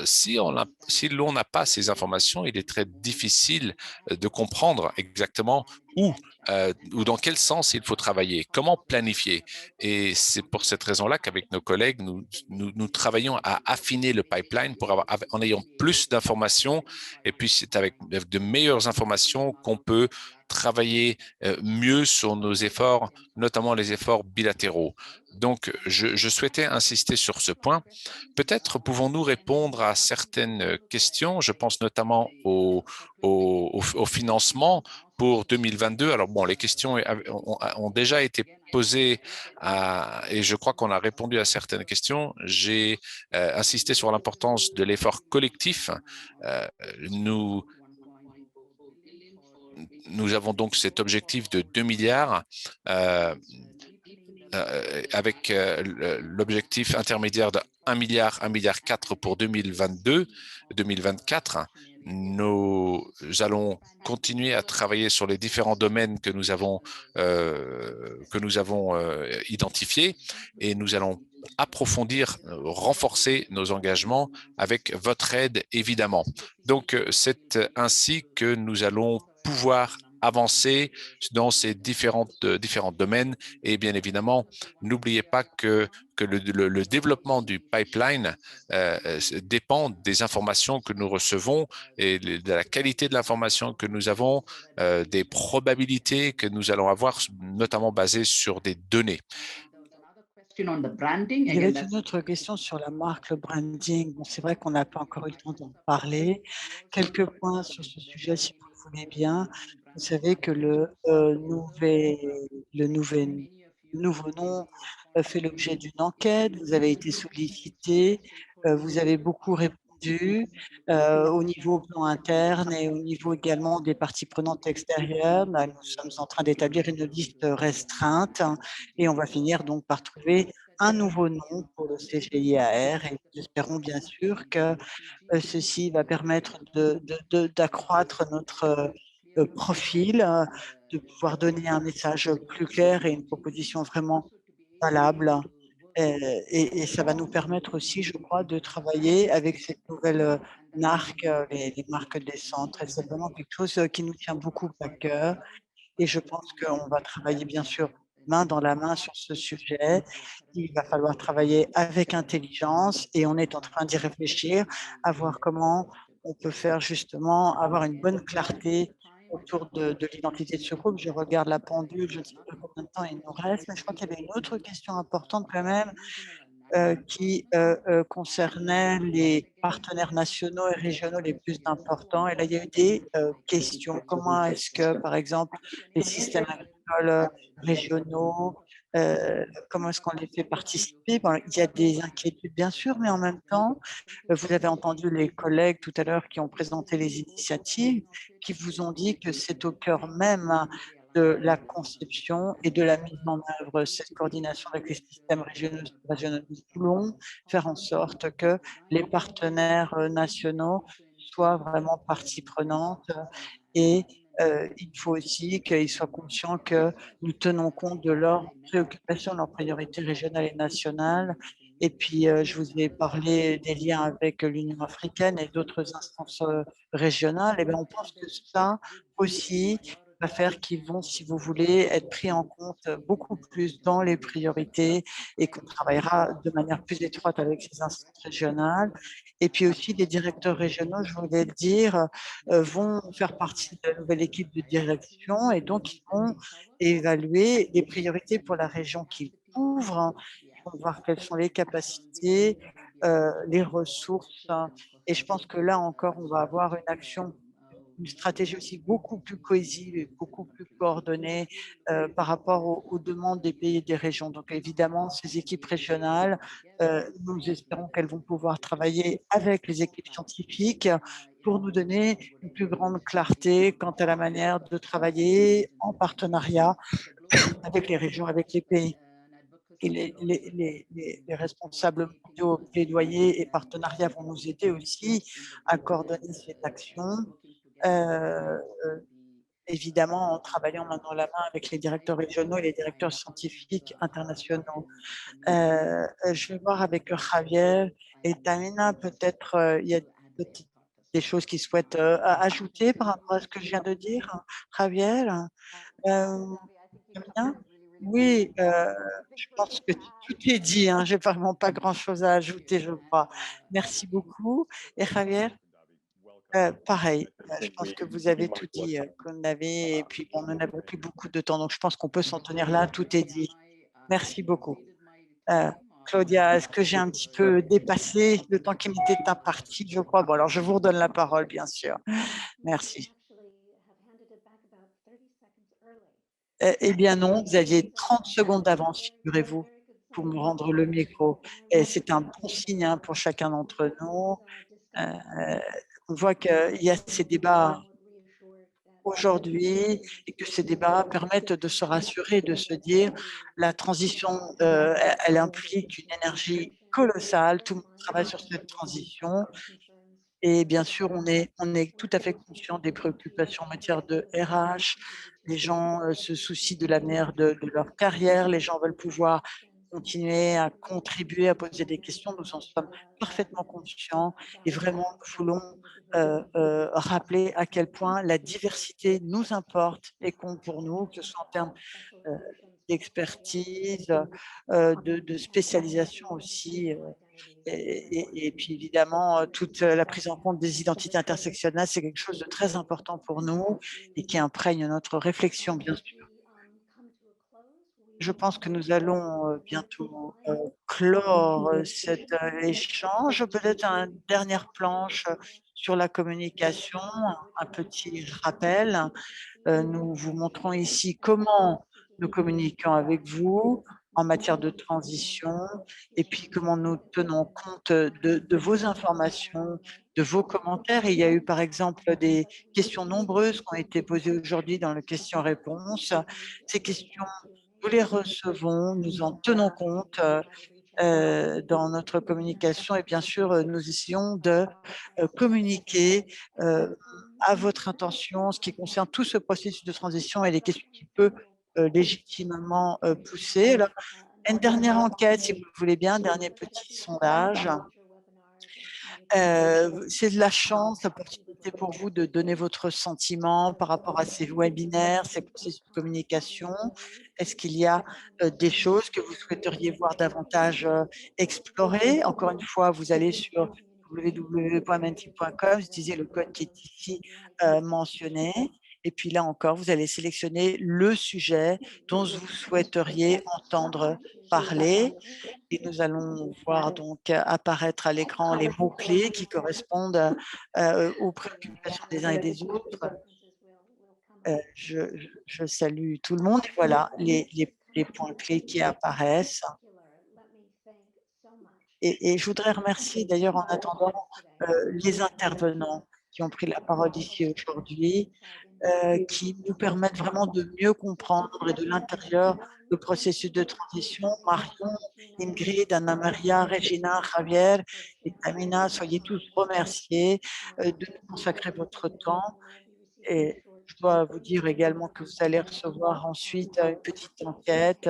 Si l'on n'a pas ces informations, il est très difficile de comprendre exactement où ou dans quel sens il faut travailler, comment planifier. Et c'est pour cette raison-là qu'avec nos collègues, nous travaillons à affiner le pipeline en ayant plus d'informations. Et puis, c'est avec de meilleures informations qu'on peut travailler mieux sur nos efforts, notamment les efforts bilatéraux. Donc, je souhaitais insister sur ce point. Peut-être pouvons-nous répondre à certaines questions. Je pense notamment au financement pour 2022. Alors bon, les questions ont déjà été posées et je crois qu'on a répondu à certaines questions. J'ai insisté sur l'importance de l'effort collectif. Nous avons donc cet objectif de 2 milliards avec l'objectif intermédiaire de 1 milliard, 1,4 milliard pour 2022-2024. Nous allons continuer à travailler sur les différents domaines que nous avons identifiés et nous allons approfondir, renforcer nos engagements avec votre aide, évidemment. Donc, c'est ainsi que nous allons pouvoir avancer dans ces différents domaines. Et bien évidemment, n'oubliez pas que le développement du pipeline dépend des informations que nous recevons et de la qualité de l'information que nous avons, des probabilités que nous allons avoir, notamment basées sur des données. Il y avait une autre question sur la marque, le branding. Bon, c'est vrai qu'on n'a pas encore eu le temps d'en parler. Quelques points sur ce sujet, si vous le voulez bien. Vous savez que le nouveau nom fait l'objet d'une enquête. Vous avez été sollicité, vous avez beaucoup répondu au niveau plan interne et au niveau également des parties prenantes extérieures. Là, nous sommes en train d'établir une liste restreinte et on va finir donc par trouver un nouveau nom pour le CGIAR et nous espérons bien sûr que ceci va permettre d'accroître notre profil, de pouvoir donner un message plus clair et une proposition vraiment valable. Et ça va nous permettre aussi, je crois, de travailler avec cette nouvelle marque, les marques des centres. Et c'est vraiment quelque chose qui nous tient beaucoup à cœur. Et je pense qu'on va travailler bien sûr main dans la main sur ce sujet. Il va falloir travailler avec intelligence et on est en train d'y réfléchir, à voir comment on peut faire justement avoir une bonne clarté autour de l'identité de ce groupe. Je regarde la pendule, je ne sais pas combien de temps il nous reste, mais je crois qu'il y avait une autre question importante quand même qui concernait les partenaires nationaux et régionaux les plus importants. Et là, il y a eu des questions. Comment est-ce que, par exemple, les systèmes agricoles régionaux, comment est-ce qu'on les fait participer? Bon, il y a des inquiétudes, bien sûr, mais en même temps, vous avez entendu les collègues tout à l'heure qui ont présenté les initiatives, qui vous ont dit que c'est au cœur même de la conception et de la mise en œuvre, cette coordination avec les systèmes régionaux. Nous voulons faire en sorte que les partenaires nationaux soient vraiment partie prenante et il faut aussi qu'ils soient conscients que nous tenons compte de leurs préoccupations, leurs priorités régionales et nationales. Et puis, je vous ai parlé des liens avec l'Union africaine et d'autres instances régionales. Et bien, on pense que ça aussi, affaires qui vont, si vous voulez, être pris en compte beaucoup plus dans les priorités et qu'on travaillera de manière plus étroite avec ces instances régionales. Et puis aussi, les directeurs régionaux, je voulais le dire, vont faire partie de la nouvelle équipe de direction et donc ils vont évaluer les priorités pour la région qu'ils couvrent. Ils vont voir quelles sont les capacités, les ressources. Et je pense que là encore, on va avoir une action, une stratégie aussi beaucoup plus cohésive et beaucoup plus coordonnée par rapport aux demandes des pays et des régions. Donc évidemment, ces équipes régionales, nous espérons qu'elles vont pouvoir travailler avec les équipes scientifiques pour nous donner une plus grande clarté quant à la manière de travailler en partenariat avec les régions, avec les pays. Et les responsables mondiaux, plaidoyers et partenariats vont nous aider aussi à coordonner cette action. Évidemment en travaillant main dans la main avec les directeurs régionaux et les directeurs scientifiques internationaux. Je vais voir avec Javier et Tamina, peut-être il y a des choses qu'ils souhaitent ajouter par rapport à ce que je viens de dire. Javier, Tamina? Oui, je pense que tout est dit. Hein. Je n'ai vraiment pas grand-chose à ajouter, je crois. Merci beaucoup. Et Javier? Pareil, je pense que vous avez tout dit qu'on avait et puis bon, on n'avait plus beaucoup de temps, donc je pense qu'on peut s'en tenir là, tout est dit. Merci beaucoup. Claudia, est-ce que j'ai un petit peu dépassé le temps qui m'était imparti, je crois? Bon, alors je vous redonne la parole, bien sûr. Merci. Eh bien non, vous aviez 30 secondes d'avance, figurez-vous, pour me rendre le micro. Et c'est un bon signe hein, pour chacun d'entre nous. On voit qu'il y a ces débats aujourd'hui et que ces débats permettent de se rassurer, de se dire la transition, elle implique une énergie colossale, tout le monde travaille sur cette transition et bien sûr, on est tout à fait conscient des préoccupations en matière de RH. Les gens se soucient de l'avenir de leur carrière, les gens veulent pouvoir continuer à contribuer, à poser des questions. Nous en sommes parfaitement conscients et vraiment, nous voulons rappeler à quel point la diversité nous importe et compte pour nous, que ce soit en termes d'expertise, de spécialisation aussi, et puis évidemment, toute la prise en compte des identités intersectionnelles, c'est quelque chose de très important pour nous et qui imprègne notre réflexion, bien sûr. Je pense que nous allons bientôt clore cet échange. Peut-être une dernière planche sur la communication, un petit rappel. Nous vous montrons ici comment nous communiquons avec vous en matière de transition et puis comment nous tenons compte de vos informations, de vos commentaires. Il y a eu par exemple des questions nombreuses qui ont été posées aujourd'hui dans le questions-réponses. Ces questions, nous les recevons, nous en tenons compte dans notre communication et bien sûr, nous essayons de communiquer à votre intention ce qui concerne tout ce processus de transition et les questions qui peut légitimement pousser. Alors, une dernière enquête, si vous le voulez bien, un dernier petit sondage. C'est de la chance, l'opportunité pour vous de donner votre sentiment par rapport à ces webinaires, ces processus de communication. Est-ce qu'il y a des choses que vous souhaiteriez voir davantage explorées? Encore une fois, vous allez sur www.menti.com, utilisez le code qui est ici mentionné. Et puis là encore, vous allez sélectionner le sujet dont vous souhaiteriez entendre parler. Et nous allons voir donc apparaître à l'écran les mots-clés qui correspondent aux préoccupations des uns et des autres. Je salue tout le monde. Et voilà les points clés qui apparaissent. Et je voudrais remercier d'ailleurs en attendant les intervenants qui ont pris la parole ici aujourd'hui, qui nous permettent vraiment de mieux comprendre de l'intérieur le processus de transition. Marion, Ingrid, Anna-Maria, Regina, Javier et Tamina, soyez tous remerciés de nous consacrer votre temps. Et je dois vous dire également que vous allez recevoir ensuite une petite enquête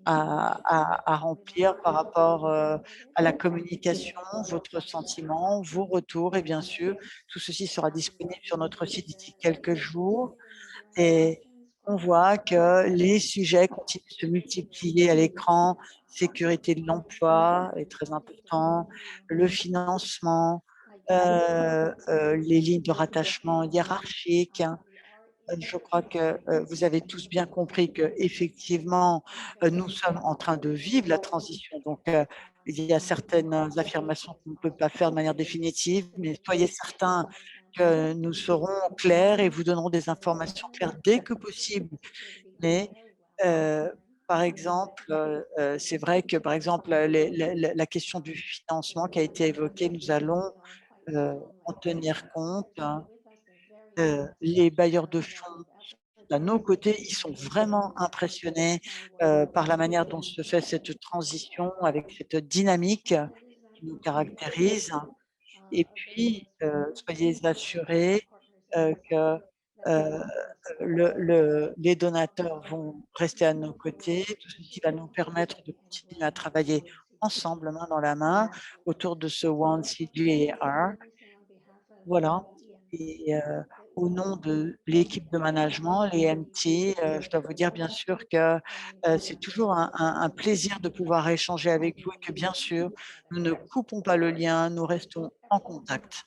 à remplir par rapport à la communication, votre sentiment, vos retours et bien sûr, tout ceci sera disponible sur notre site d'ici quelques jours. Et on voit que les sujets continuent de se multiplier à l'écran. Sécurité de l'emploi est très important, le financement, les lignes de rattachement hiérarchiques. Je crois que vous avez tous bien compris que effectivement nous sommes en train de vivre la transition. Donc, il y a certaines affirmations qu'on ne peut pas faire de manière définitive, mais soyez certains que nous serons clairs et vous donnerons des informations claires dès que possible. Mais par exemple, c'est vrai que par exemple la question du financement qui a été évoquée, nous allons en tenir compte. Les bailleurs de fonds, à nos côtés, ils sont vraiment impressionnés par la manière dont se fait cette transition avec cette dynamique qui nous caractérise. Et puis, soyez assurés que les donateurs vont rester à nos côtés. Tout ceci va nous permettre de continuer à travailler ensemble, main dans la main, autour de ce One CGAR. Voilà. Et au nom de l'équipe de management, les MT, je dois vous dire bien sûr que c'est toujours un plaisir de pouvoir échanger avec vous et que bien sûr, nous ne coupons pas le lien, nous restons en contact.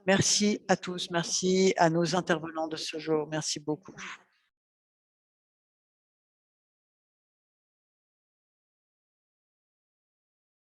Merci à tous, merci à nos intervenants de ce jour. Merci beaucoup.